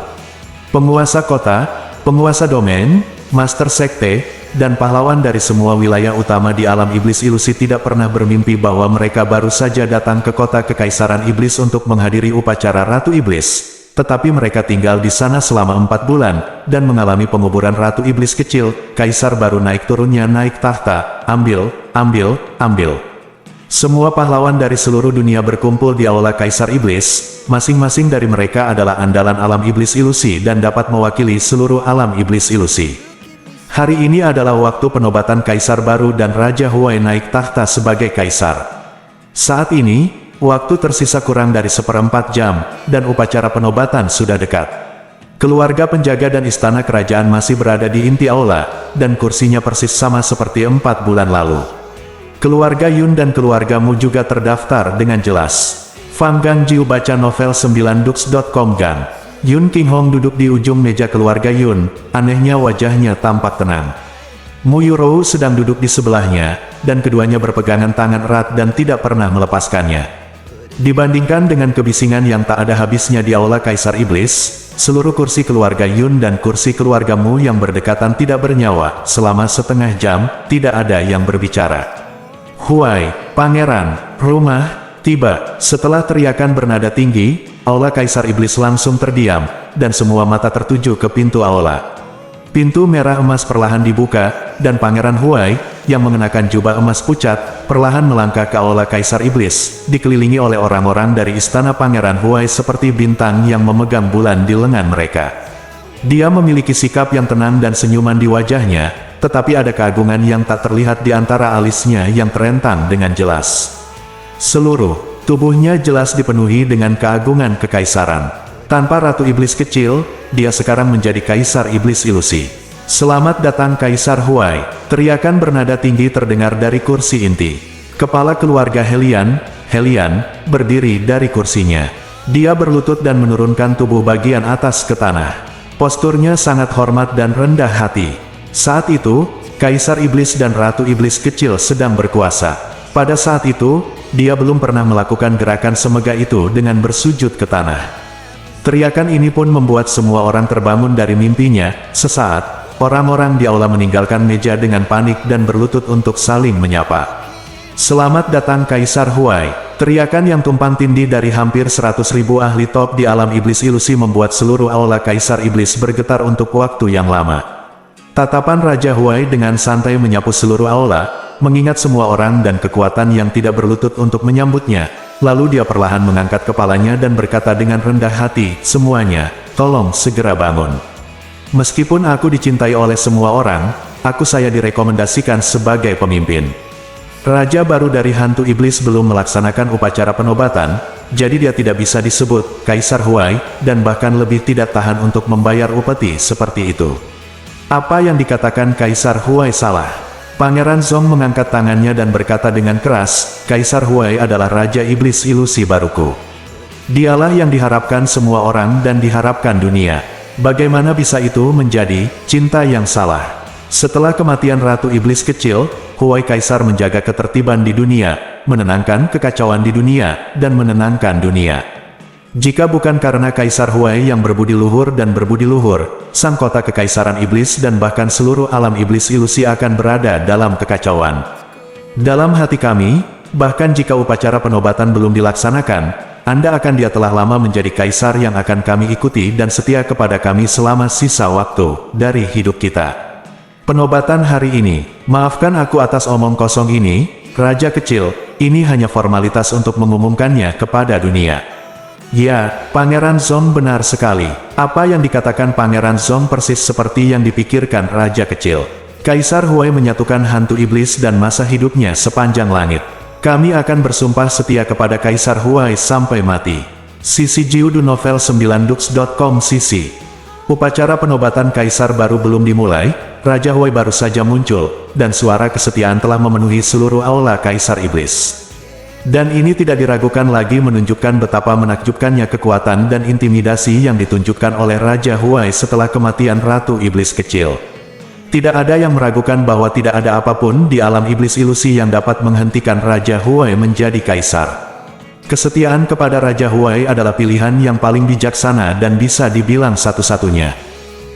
Penguasa kota, penguasa domain, master sekte, dan pahlawan dari semua wilayah utama di alam iblis ilusi tidak pernah bermimpi bahwa mereka baru saja datang ke kota kekaisaran iblis untuk menghadiri upacara Ratu Iblis. Tetapi mereka tinggal di sana selama 4 bulan, dan mengalami penguburan Ratu Iblis kecil. Kaisar baru naik turunnya naik tahta, ambil. Semua pahlawan dari seluruh dunia berkumpul di aula Kaisar Iblis. Masing-masing dari mereka adalah andalan alam iblis ilusi dan dapat mewakili seluruh alam iblis ilusi. Hari ini adalah waktu penobatan Kaisar baru dan Raja Huai naik tahta sebagai Kaisar. Saat ini, waktu tersisa kurang dari 1/4 jam, dan upacara penobatan sudah dekat. Keluarga penjaga dan istana kerajaan masih berada di inti aula, dan kursinya persis sama seperti 4 bulan lalu. Keluarga Yun dan keluargamu juga terdaftar dengan jelas. Fang Gang Jiu baca novel 9dux.com. Gang Yun King Hong duduk di ujung meja keluarga Yun, anehnya wajahnya tampak tenang. Mu Yurou sedang duduk di sebelahnya, dan keduanya berpegangan tangan erat dan tidak pernah melepaskannya. Dibandingkan dengan kebisingan yang tak ada habisnya di aula Kaisar Iblis, seluruh kursi keluarga Yun dan kursi keluargamu yang berdekatan tidak bernyawa. Selama setengah jam, tidak ada yang berbicara. Huai, pangeran, rumah, tiba. Setelah teriakan bernada tinggi, aula Kaisar Iblis langsung terdiam, dan semua mata tertuju ke pintu aula. Pintu merah emas perlahan dibuka, dan Pangeran Huai, yang mengenakan jubah emas pucat, perlahan melangkah ke aula Kaisar Iblis, dikelilingi oleh orang-orang dari istana Pangeran Huai seperti bintang yang memegang bulan di lengan mereka. Dia memiliki sikap yang tenang dan senyuman di wajahnya, tetapi ada keagungan yang tak terlihat di antara alisnya yang terentang dengan jelas. Seluruh tubuhnya jelas dipenuhi dengan keagungan kekaisaran. Tanpa Ratu Iblis kecil, dia sekarang menjadi Kaisar Iblis Ilusi. Selamat datang Kaisar Huai, teriakan bernada tinggi terdengar dari kursi inti. Kepala keluarga Helian, berdiri dari kursinya. Dia berlutut dan menurunkan tubuh bagian atas ke tanah. Posturnya sangat hormat dan rendah hati. Saat itu, Kaisar Iblis dan Ratu Iblis kecil sedang berkuasa. Pada saat itu, dia belum pernah melakukan gerakan semegah itu dengan bersujud ke tanah. Teriakan ini pun membuat semua orang terbangun dari mimpinya. Sesaat, orang-orang di aula meninggalkan meja dengan panik dan berlutut untuk saling menyapa. Selamat datang Kaisar Huai. Teriakan yang tumpang tindih dari hampir 100.000 ahli top di alam iblis ilusi membuat seluruh aula Kaisar Iblis bergetar untuk waktu yang lama. Tatapan Raja Huai dengan santai menyapu seluruh aula, mengingat semua orang dan kekuatan yang tidak berlutut untuk menyambutnya. Lalu dia perlahan mengangkat kepalanya dan berkata dengan rendah hati, "Semuanya, tolong segera bangun. Meskipun aku dicintai oleh semua orang, saya direkomendasikan sebagai pemimpin." Raja baru dari hantu iblis belum melaksanakan upacara penobatan, jadi dia tidak bisa disebut Kaisar Huai, dan bahkan lebih tidak tahan untuk membayar upeti seperti itu. Apa yang dikatakan Kaisar Huai salah? Pangeran Zong mengangkat tangannya dan berkata dengan keras, "Kaisar Huai adalah Raja Iblis Ilusi baruku. Dialah yang diharapkan semua orang dan diharapkan dunia. Bagaimana bisa itu menjadi cinta yang salah?" Setelah kematian Ratu Iblis kecil, Huai Kaisar menjaga ketertiban di dunia, menenangkan kekacauan di dunia, dan menenangkan dunia. Jika bukan karena Kaisar Huai yang berbudi luhur dan berbudi luhur, sang kota kekaisaran iblis dan bahkan seluruh alam iblis ilusi akan berada dalam kekacauan. Dalam hati kami, Bahkan jika upacara penobatan belum dilaksanakan, Anda akan dia telah lama menjadi kaisar yang akan kami ikuti dan setia kepada kami selama sisa waktu dari hidup kita. Penobatan hari ini, maafkan aku atas omong kosong ini, Raja Kecil, ini hanya formalitas untuk mengumumkannya kepada dunia. Ya, Pangeran Zong benar sekali. Apa yang dikatakan Pangeran Zong persis seperti yang dipikirkan Raja Kecil. Kaisar Huai menyatukan hantu iblis dan masa hidupnya sepanjang langit. Kami akan bersumpah setia kepada Kaisar Huai sampai mati. Sisi Jiudu Novel 9dux.com. Sisi upacara penobatan Kaisar baru belum dimulai, Raja Huai baru saja muncul, dan suara kesetiaan telah memenuhi seluruh aula Kaisar Iblis. Dan ini tidak diragukan lagi menunjukkan betapa menakjubkannya kekuatan dan intimidasi yang ditunjukkan oleh Raja Huai setelah kematian Ratu Iblis Kecil. Tidak ada yang meragukan bahwa tidak ada apapun di alam iblis ilusi yang dapat menghentikan Raja Huai menjadi kaisar. Kesetiaan kepada Raja Huai adalah pilihan yang paling bijaksana dan bisa dibilang satu-satunya.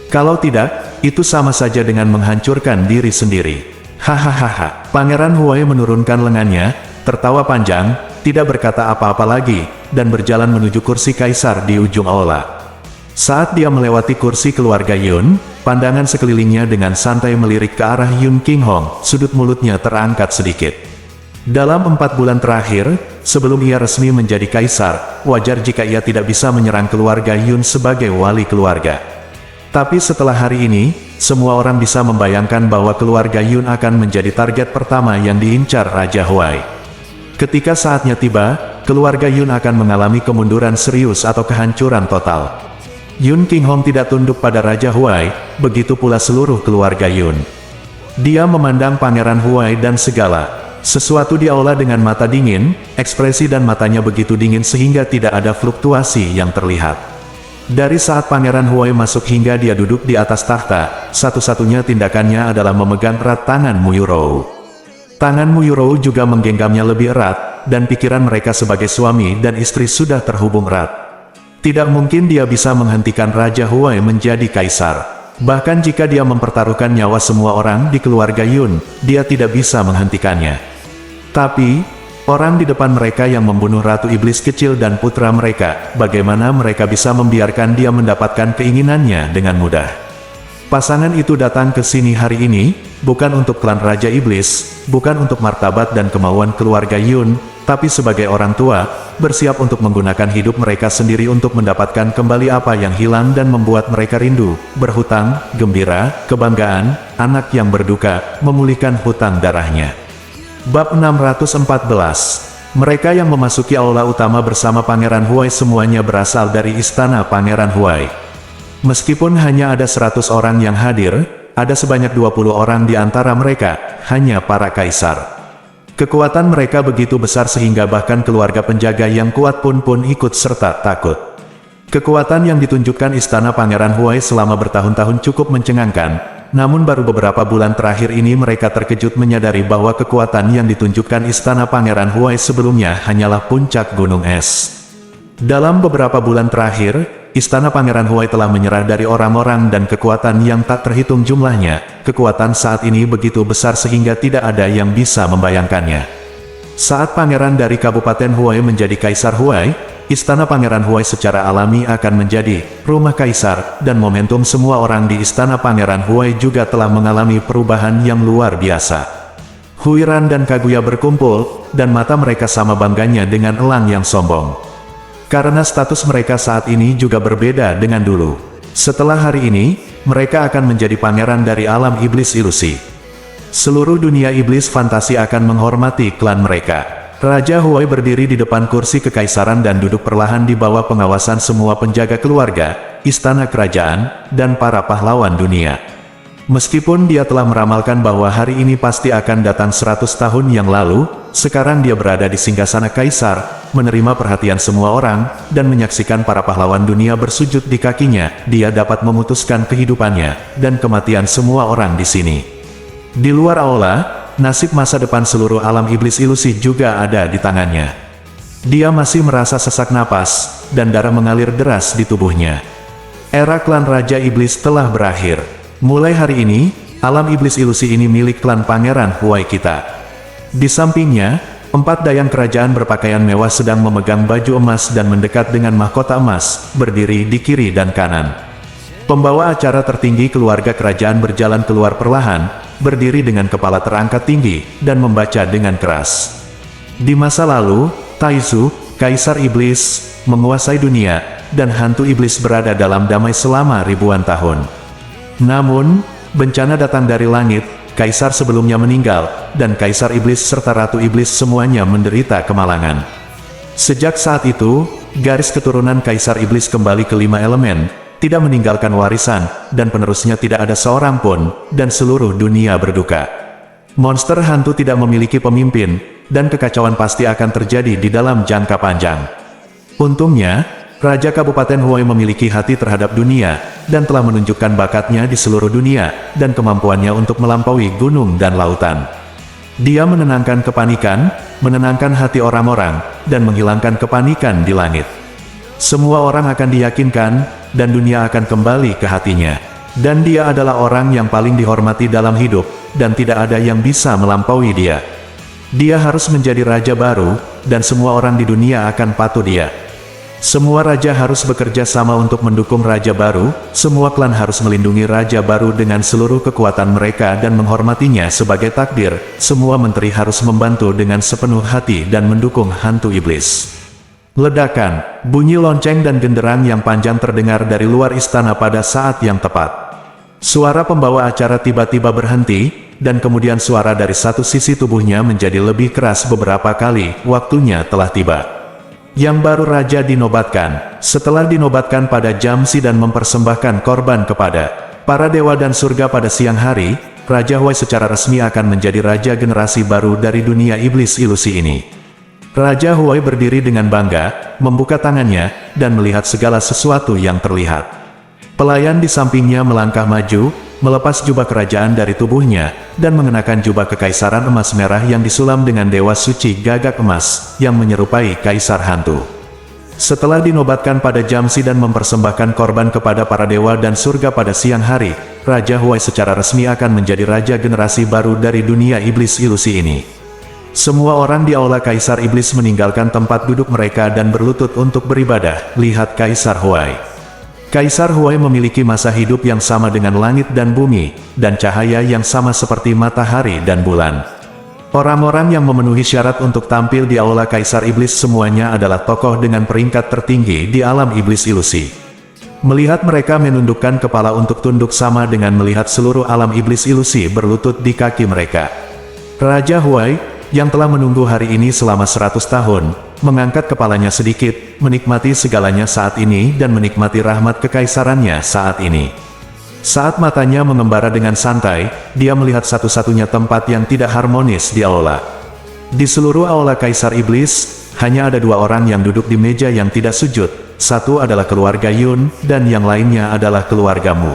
Kalau tidak, itu sama saja dengan menghancurkan diri sendiri. Hahaha. Pangeran Huai menurunkan lengannya, tertawa panjang, tidak berkata apa-apa lagi, dan berjalan menuju kursi kaisar di ujung aula. Saat dia melewati kursi keluarga Yun, pandangan sekelilingnya dengan santai melirik ke arah Yun Qinghong, sudut mulutnya terangkat sedikit. Dalam 4 bulan terakhir, sebelum ia resmi menjadi kaisar, wajar jika ia tidak bisa menyerang keluarga Yun sebagai wali keluarga. Tapi setelah hari ini, semua orang bisa membayangkan bahwa keluarga Yun akan menjadi target pertama yang diincar Raja Huai. Ketika saatnya tiba, keluarga Yun akan mengalami kemunduran serius atau kehancuran total. Yun Qinghong tidak tunduk pada Raja Huai, begitu pula seluruh keluarga Yun. Dia memandang Pangeran Huai dan segala sesuatu di aula dengan mata dingin, ekspresi dan matanya begitu dingin sehingga tidak ada fluktuasi yang terlihat. Dari saat Pangeran Huai masuk hingga dia duduk di atas tahta, satu-satunya tindakannya adalah memegang erat tangan Mu Yurou. Tangan Mu Yurou juga menggenggamnya lebih erat, dan pikiran mereka sebagai suami dan istri sudah terhubung erat. Tidak mungkin dia bisa menghentikan Raja Huai menjadi kaisar. Bahkan jika dia mempertaruhkan nyawa semua orang di keluarga Yun, dia tidak bisa menghentikannya. Tapi, orang di depan mereka yang membunuh Ratu Iblis Kecil dan putra mereka, bagaimana mereka bisa membiarkan dia mendapatkan keinginannya dengan mudah? Pasangan itu datang ke sini hari ini, bukan untuk klan Raja Iblis, bukan untuk martabat dan kemauan keluarga Yun, tapi sebagai orang tua, bersiap untuk menggunakan hidup mereka sendiri untuk mendapatkan kembali apa yang hilang dan membuat mereka rindu, berhutang, gembira, kebanggaan, anak yang berduka, memulihkan hutang darahnya. Bab 614. Mereka yang memasuki aula utama bersama Pangeran Huai semuanya berasal dari istana Pangeran Huai. Meskipun hanya ada 100 orang yang hadir, ada sebanyak 20 orang di antara mereka, hanya para kaisar. Kekuatan mereka begitu besar sehingga bahkan keluarga penjaga yang kuat pun ikut serta takut. Kekuatan yang ditunjukkan istana Pangeran Huai selama bertahun-tahun cukup mencengangkan, namun baru beberapa bulan terakhir ini mereka terkejut menyadari bahwa kekuatan yang ditunjukkan istana Pangeran Huai sebelumnya hanyalah puncak gunung es. Dalam beberapa bulan terakhir, istana Pangeran Huai telah menyerah dari orang-orang dan kekuatan yang tak terhitung jumlahnya. Kekuatan saat ini begitu besar sehingga tidak ada yang bisa membayangkannya. Saat pangeran dari Kabupaten Huai menjadi Kaisar Huai, istana Pangeran Huai secara alami akan menjadi rumah kaisar, dan momentum semua orang di istana Pangeran Huai juga telah mengalami perubahan yang luar biasa. Huiran dan Kaguya berkumpul, dan mata mereka sama bangganya dengan elang yang sombong. Karena status mereka saat ini juga berbeda dengan dulu. Setelah hari ini, mereka akan menjadi pangeran dari alam iblis ilusi. Seluruh dunia iblis fantasi akan menghormati klan mereka. Raja Huai berdiri di depan kursi kekaisaran dan duduk perlahan di bawah pengawasan semua penjaga keluarga, istana kerajaan, dan para pahlawan dunia. Meskipun dia telah meramalkan bahwa hari ini pasti akan datang 100 tahun yang lalu, sekarang dia berada di singgasana kaisar, menerima perhatian semua orang, dan menyaksikan para pahlawan dunia bersujud di kakinya. Dia dapat memutuskan kehidupannya, dan kematian semua orang di sini. Di luar aula, nasib masa depan seluruh alam iblis ilusi juga ada di tangannya. Dia masih merasa sesak napas, dan darah mengalir deras di tubuhnya. Era klan Raja Iblis telah berakhir. Mulai hari ini, alam iblis ilusi ini milik klan Pangeran Huai kita. Di sampingnya, 4 dayang kerajaan berpakaian mewah sedang memegang baju emas dan mendekat dengan mahkota emas, berdiri di kiri dan kanan. Pembawa acara tertinggi keluarga kerajaan berjalan keluar perlahan, berdiri dengan kepala terangkat tinggi, dan membaca dengan keras. Di masa lalu, Taizu, Kaisar Iblis, menguasai dunia, dan hantu iblis berada dalam damai selama ribuan tahun. Namun, bencana datang dari langit. Kaisar sebelumnya meninggal, dan Kaisar Iblis serta Ratu Iblis semuanya menderita kemalangan. Sejak saat itu, garis keturunan Kaisar Iblis kembali ke 5 elemen, tidak meninggalkan warisan, dan penerusnya tidak ada seorang pun, dan seluruh dunia berduka. Monster hantu tidak memiliki pemimpin, dan kekacauan pasti akan terjadi di dalam jangka panjang. Untungnya, Raja Kabupaten Huai memiliki hati terhadap dunia, dan telah menunjukkan bakatnya di seluruh dunia, dan kemampuannya untuk melampaui gunung dan lautan. Dia menenangkan kepanikan, menenangkan hati orang-orang, dan menghilangkan kepanikan di langit. Semua orang akan diyakinkan, dan dunia akan kembali ke hatinya. Dan dia adalah orang yang paling dihormati dalam hidup, dan tidak ada yang bisa melampaui dia. Dia harus menjadi raja baru, dan semua orang di dunia akan patuh dia. Semua raja harus bekerja sama untuk mendukung raja baru, semua klan harus melindungi raja baru dengan seluruh kekuatan mereka dan menghormatinya sebagai takdir, semua menteri harus membantu dengan sepenuh hati dan mendukung hantu iblis. Ledakan, bunyi lonceng dan genderang yang panjang terdengar dari luar istana pada saat yang tepat. Suara pembawa acara tiba-tiba berhenti, dan kemudian suara dari satu sisi tubuhnya menjadi lebih keras beberapa kali, waktunya telah tiba. Yang baru raja dinobatkan. Setelah dinobatkan pada Jamsi dan mempersembahkan korban kepada para dewa dan surga pada siang hari, Raja Huai secara resmi akan menjadi raja generasi baru dari dunia iblis ilusi ini. Raja Huai berdiri dengan bangga, membuka tangannya, dan melihat segala sesuatu yang terlihat. Pelayan di sampingnya melangkah maju, melepas jubah kerajaan dari tubuhnya, dan mengenakan jubah kekaisaran emas merah yang disulam dengan dewa suci gagak emas, yang menyerupai kaisar hantu. Setelah dinobatkan pada Jamsi dan mempersembahkan korban kepada para dewa dan surga pada siang hari, Raja Huai secara resmi akan menjadi raja generasi baru dari dunia iblis ilusi ini. Semua orang di aula Kaisar Iblis meninggalkan tempat duduk mereka dan berlutut untuk beribadah, lihat Kaisar Huai. Kaisar Huai memiliki masa hidup yang sama dengan langit dan bumi, dan cahaya yang sama seperti matahari dan bulan. Orang-orang yang memenuhi syarat untuk tampil di aula Kaisar Iblis semuanya adalah tokoh dengan peringkat tertinggi di alam iblis ilusi. Melihat mereka menundukkan kepala untuk tunduk sama dengan melihat seluruh alam iblis ilusi berlutut di kaki mereka. Raja Huai, yang telah menunggu hari ini selama 100 tahun, mengangkat kepalanya sedikit, menikmati segalanya saat ini dan menikmati rahmat kekaisarannya saat ini. Saat matanya mengembara dengan santai, dia melihat satu-satunya tempat yang tidak harmonis di aula. Di seluruh aula Kaisar Iblis, hanya ada 2 orang yang duduk di meja yang tidak sujud, satu adalah keluarga Yun, dan yang lainnya adalah keluarga Mu.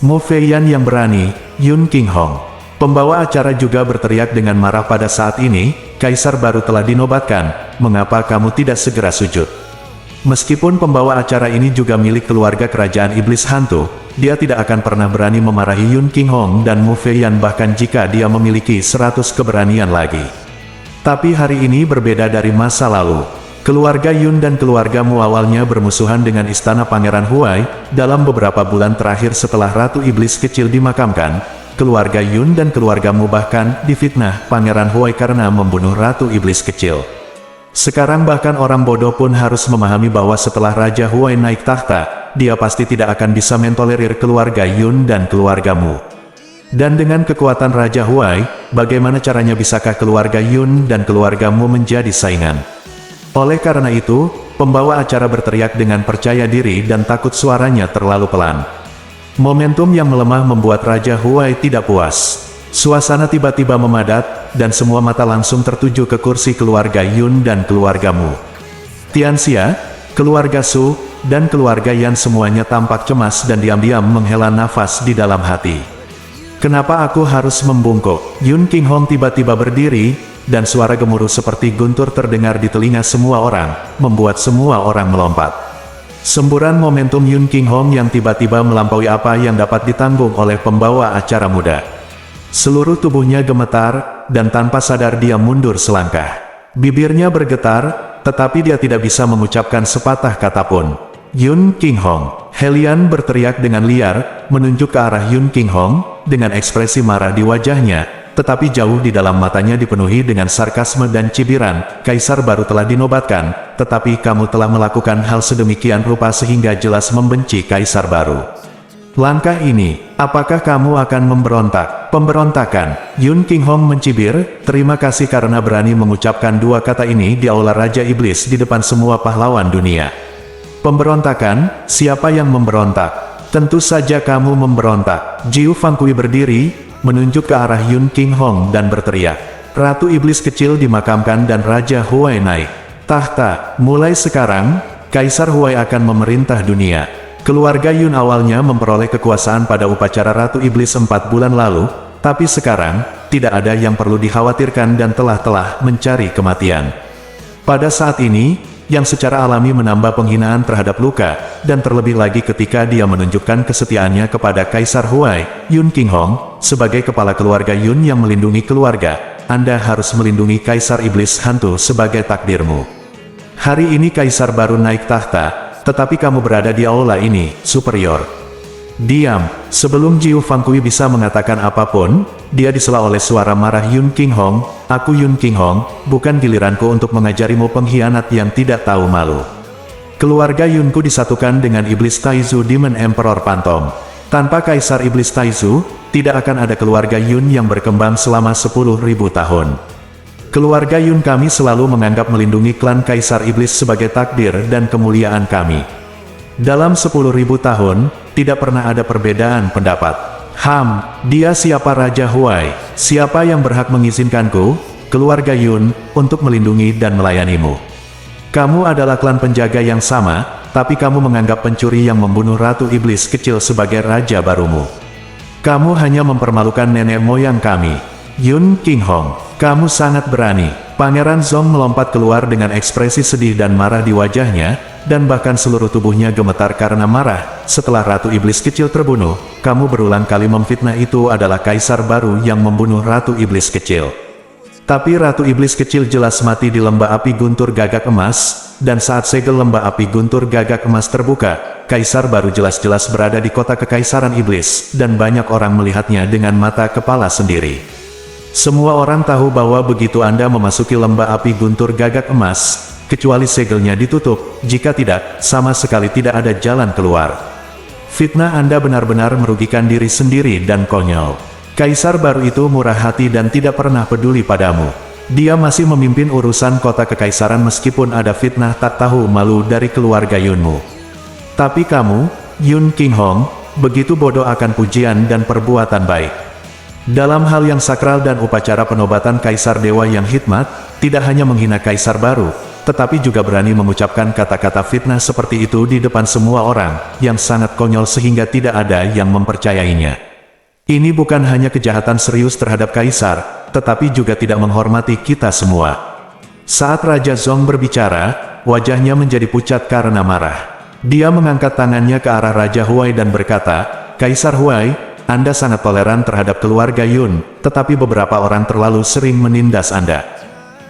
Mu Feiyan yang berani, Yun King Hong. Pembawa acara juga berteriak dengan marah pada saat ini, Kaisar baru telah dinobatkan, mengapa kamu tidak segera sujud? Meskipun pembawa acara ini juga milik keluarga kerajaan iblis hantu, dia tidak akan pernah berani memarahi Yun King Hong dan Mu Feiyan bahkan jika dia memiliki 100 keberanian lagi. Tapi hari ini berbeda dari masa lalu. Keluarga Yun dan keluarga Mu awalnya bermusuhan dengan istana Pangeran Huai, dalam beberapa bulan terakhir setelah Ratu Iblis kecil dimakamkan, keluarga Yun dan keluarga Mu bahkan difitnah Pangeran Huai karena membunuh Ratu Iblis kecil. Sekarang bahkan orang bodoh pun harus memahami bahwa setelah Raja Huai naik tahta, dia pasti tidak akan bisa mentolerir keluarga Yun dan keluarga Mu. Dan dengan kekuatan Raja Huai, bagaimana caranya bisakah keluarga Yun dan keluarga Mu menjadi saingan? Oleh karena itu, pembawa acara berteriak dengan percaya diri dan takut suaranya terlalu pelan. Momentum yang melemah membuat Raja Huai tidak puas. Suasana tiba-tiba memadat, dan semua mata langsung tertuju ke kursi keluarga Yun dan keluarga Mu. Tianxia, keluarga Su, dan keluarga Yan semuanya tampak cemas dan diam-diam menghela nafas di dalam hati. Kenapa aku harus membungkuk? Yun King Hong tiba-tiba berdiri, dan suara gemuruh seperti guntur terdengar di telinga semua orang, membuat semua orang melompat. Semburan momentum Yun King Hong yang tiba-tiba melampaui apa yang dapat ditanggung oleh pembawa acara muda. Seluruh tubuhnya gemetar, dan tanpa sadar dia mundur selangkah. Bibirnya bergetar, tetapi dia tidak bisa mengucapkan sepatah kata pun. Yun Qinghong. Helian berteriak dengan liar, menunjuk ke arah Yun Qinghong, dengan ekspresi marah di wajahnya, tetapi jauh di dalam matanya dipenuhi dengan sarkasme dan cibiran. Kaisar baru telah dinobatkan, tetapi kamu telah melakukan hal sedemikian rupa sehingga jelas membenci kaisar baru. Langkah ini, apakah kamu akan memberontak? Pemberontakan. Yun Qinghong mencibir, terima kasih karena berani mengucapkan dua kata ini di aula Raja Iblis di depan semua pahlawan dunia. Pemberontakan, siapa yang memberontak? Tentu saja kamu memberontak. Jiu Fangkui berdiri, menunjuk ke arah Yun Qinghong dan berteriak. Ratu Iblis kecil dimakamkan dan Raja Huai naik tahta. Mulai sekarang, Kaisar Huai akan memerintah dunia. Keluarga Yun awalnya memperoleh kekuasaan pada upacara Ratu Iblis 4 bulan lalu, tapi sekarang, tidak ada yang perlu dikhawatirkan dan telah mencari kematian. Pada saat ini, yang secara alami menambah penghinaan terhadap luka, dan terlebih lagi ketika dia menunjukkan kesetiaannya kepada Kaisar Huai, Yun Qinghong, sebagai kepala keluarga Yun yang melindungi keluarga, Anda harus melindungi Kaisar Iblis Hantu sebagai takdirmu. Hari ini Kaisar baru naik tahta, tetapi kamu berada di aula ini, superior. Diam, sebelum Jiu Fangkui bisa mengatakan apapun, dia disela oleh suara marah Yun Qinghong. Aku Yun Qinghong, bukan giliranku untuk mengajarimu pengkhianat yang tidak tahu malu. Keluarga Yunku disatukan dengan Iblis Taizu Demon Emperor Phantom. Tanpa Kaisar Iblis Taizu, tidak akan ada keluarga Yun yang berkembang selama 10.000 tahun. Keluarga Yun kami selalu menganggap melindungi klan Kaisar Iblis sebagai takdir dan kemuliaan kami. Dalam 10.000 tahun, tidak pernah ada perbedaan pendapat. Dia siapa Raja Huai? Siapa yang berhak mengizinkanku, keluarga Yun, untuk melindungi dan melayanimu? Kamu adalah klan penjaga yang sama, tapi kamu menganggap pencuri yang membunuh Ratu Iblis kecil sebagai raja barumu. Kamu hanya mempermalukan nenek moyang kami. Yun Qinghong, kamu sangat berani. Pangeran Zong melompat keluar dengan ekspresi sedih dan marah di wajahnya, dan bahkan seluruh tubuhnya gemetar karena marah. Setelah Ratu Iblis kecil terbunuh, kamu berulang kali memfitnah itu adalah kaisar baru yang membunuh Ratu Iblis kecil. Tapi Ratu Iblis kecil jelas mati di lembah api guntur gagak emas, dan saat segel lembah api guntur gagak emas terbuka, kaisar baru jelas-jelas berada di kota kekaisaran iblis, dan banyak orang melihatnya dengan mata kepala sendiri. Semua orang tahu bahwa begitu Anda memasuki lembah api guntur gagak emas, kecuali segelnya ditutup, jika tidak, sama sekali tidak ada jalan keluar. Fitnah Anda benar-benar merugikan diri sendiri dan konyol. Kaisar baru itu murah hati dan tidak pernah peduli padamu. Dia masih memimpin urusan kota kekaisaran meskipun ada fitnah tak tahu malu dari keluarga Yunmu. Tapi kamu, Yun Qinghong, begitu bodoh akan pujian dan perbuatan baik. Dalam hal yang sakral dan upacara penobatan Kaisar Dewa yang hikmat, tidak hanya menghina Kaisar baru, tetapi juga berani mengucapkan kata-kata fitnah seperti itu di depan semua orang, yang sangat konyol sehingga tidak ada yang mempercayainya. Ini bukan hanya kejahatan serius terhadap Kaisar, tetapi juga tidak menghormati kita semua. Saat Raja Zong berbicara, wajahnya menjadi pucat karena marah. Dia mengangkat tangannya ke arah Raja Huai dan berkata, Kaisar Huai, Anda sangat toleran terhadap keluarga Yun, tetapi beberapa orang terlalu sering menindas Anda.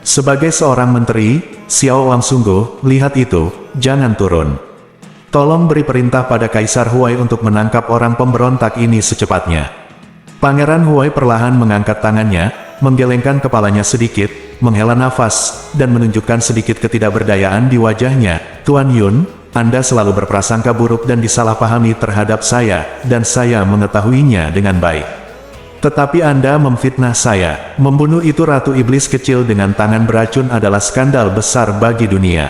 Sebagai seorang menteri, Xiao Wang sungguh, lihat itu, jangan turun. Tolong beri perintah pada Kaisar Huai untuk menangkap orang pemberontak ini secepatnya. Pangeran Huai perlahan mengangkat tangannya, menggelengkan kepalanya sedikit, menghela nafas, dan menunjukkan sedikit ketidakberdayaan di wajahnya. Tuan Yun, Anda selalu berprasangka buruk dan disalahpahami terhadap saya, dan saya mengetahuinya dengan baik. Tetapi Anda memfitnah saya. Membunuh itu Ratu Iblis kecil dengan tangan beracun adalah skandal besar bagi dunia.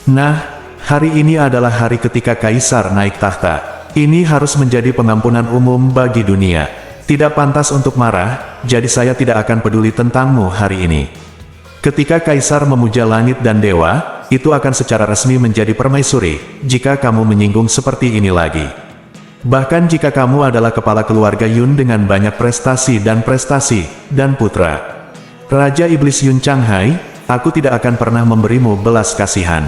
Nah, hari ini adalah hari ketika Kaisar naik tahta. Ini harus menjadi pengampunan umum bagi dunia. Tidak pantas untuk marah, jadi saya tidak akan peduli tentangmu hari ini. Ketika Kaisar memuja langit dan dewa, itu akan secara resmi menjadi permaisuri, jika kamu menyinggung seperti ini lagi. Bahkan jika kamu adalah kepala keluarga Yun dengan banyak prestasi, dan putra Raja Iblis Yun Changhai, aku tidak akan pernah memberimu belas kasihan.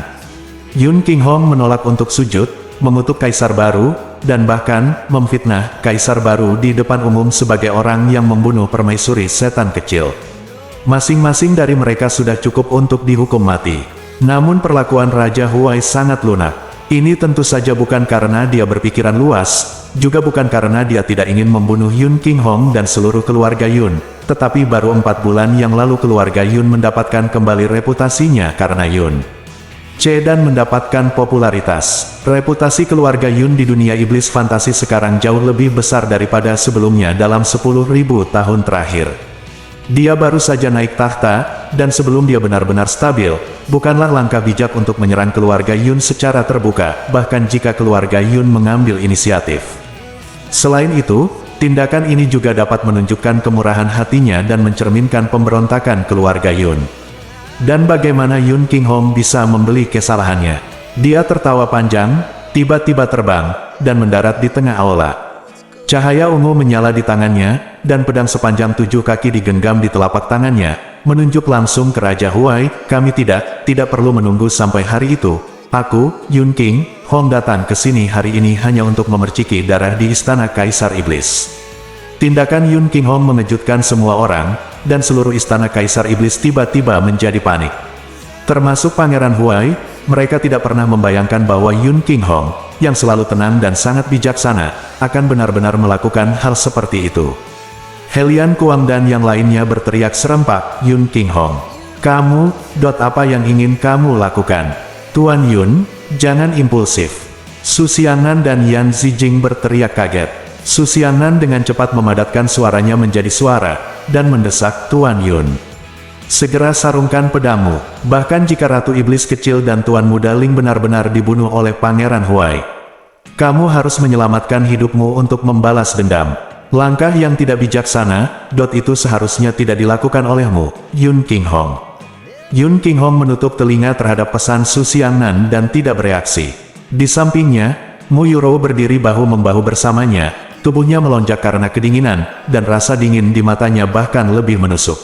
Yun Qinghong menolak untuk sujud, mengutuk Kaisar baru, dan bahkan memfitnah Kaisar baru di depan umum sebagai orang yang membunuh permaisuri setan kecil. Masing-masing dari mereka sudah cukup untuk dihukum mati. Namun perlakuan Raja Huai sangat lunak. Ini tentu saja bukan karena dia berpikiran luas, juga bukan karena dia tidak ingin membunuh Yun King Hong dan seluruh keluarga Yun, tetapi baru 4 bulan yang lalu keluarga Yun mendapatkan kembali reputasinya karena Yun C dan mendapatkan popularitas. Reputasi keluarga Yun di dunia iblis fantasi sekarang jauh lebih besar daripada sebelumnya dalam 10.000 tahun terakhir. Dia baru saja naik tahta, dan sebelum dia benar-benar stabil, bukanlah langkah bijak untuk menyerang keluarga Yun secara terbuka, bahkan jika keluarga Yun mengambil inisiatif. Selain itu, tindakan ini juga dapat menunjukkan kemurahan hatinya dan mencerminkan pemberontakan keluarga Yun. Dan bagaimana Yun King Hong bisa membeli kesalahannya? Dia tertawa panjang, tiba-tiba terbang, dan mendarat di tengah aula. Cahaya ungu menyala di tangannya, dan pedang sepanjang 7 kaki digenggam di telapak tangannya, menunjuk langsung ke Raja Huai. Kami tidak perlu menunggu sampai hari itu. Aku, Yun King Hong datang ke sini hari ini hanya untuk memerciki darah di Istana Kaisar Iblis. Tindakan Yun King Hong mengejutkan semua orang, dan seluruh Istana Kaisar Iblis tiba-tiba menjadi panik. Termasuk Pangeran Huai, mereka tidak pernah membayangkan bahwa Yun King Hong, yang selalu tenang dan sangat bijaksana, akan benar-benar melakukan hal seperti itu. Helian Kuang dan yang lainnya berteriak serempak, Yun King Hong. Kamu, apa yang ingin kamu lakukan? Tuan Yun, jangan impulsif. Su Xiangnan dan Yan Zijing berteriak kaget. Su Xiangnan dengan cepat memadatkan suaranya menjadi suara, dan mendesak Tuan Yun. Segera sarungkan pedangmu, bahkan jika Ratu Iblis kecil dan Tuan Muda Ling benar-benar dibunuh oleh Pangeran Huai. Kamu harus menyelamatkan hidupmu untuk membalas dendam. Langkah yang tidak bijaksana, itu seharusnya tidak dilakukan olehmu, Yun King Hong. Yun King Hong menutup telinga terhadap pesan Su Xiangnan dan tidak bereaksi. Di sampingnya, Mu Yuro berdiri bahu-membahu bersamanya, tubuhnya melonjak karena kedinginan, dan rasa dingin di matanya bahkan lebih menusuk.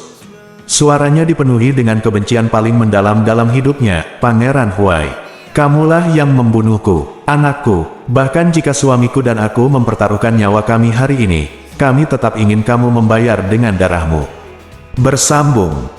Suaranya dipenuhi dengan kebencian paling mendalam dalam hidupnya, Pangeran Huai. Kamulah yang membunuhku, anakku, bahkan jika suamiku dan aku mempertaruhkan nyawa kami hari ini, kami tetap ingin kamu membayar dengan darahmu. Bersambung.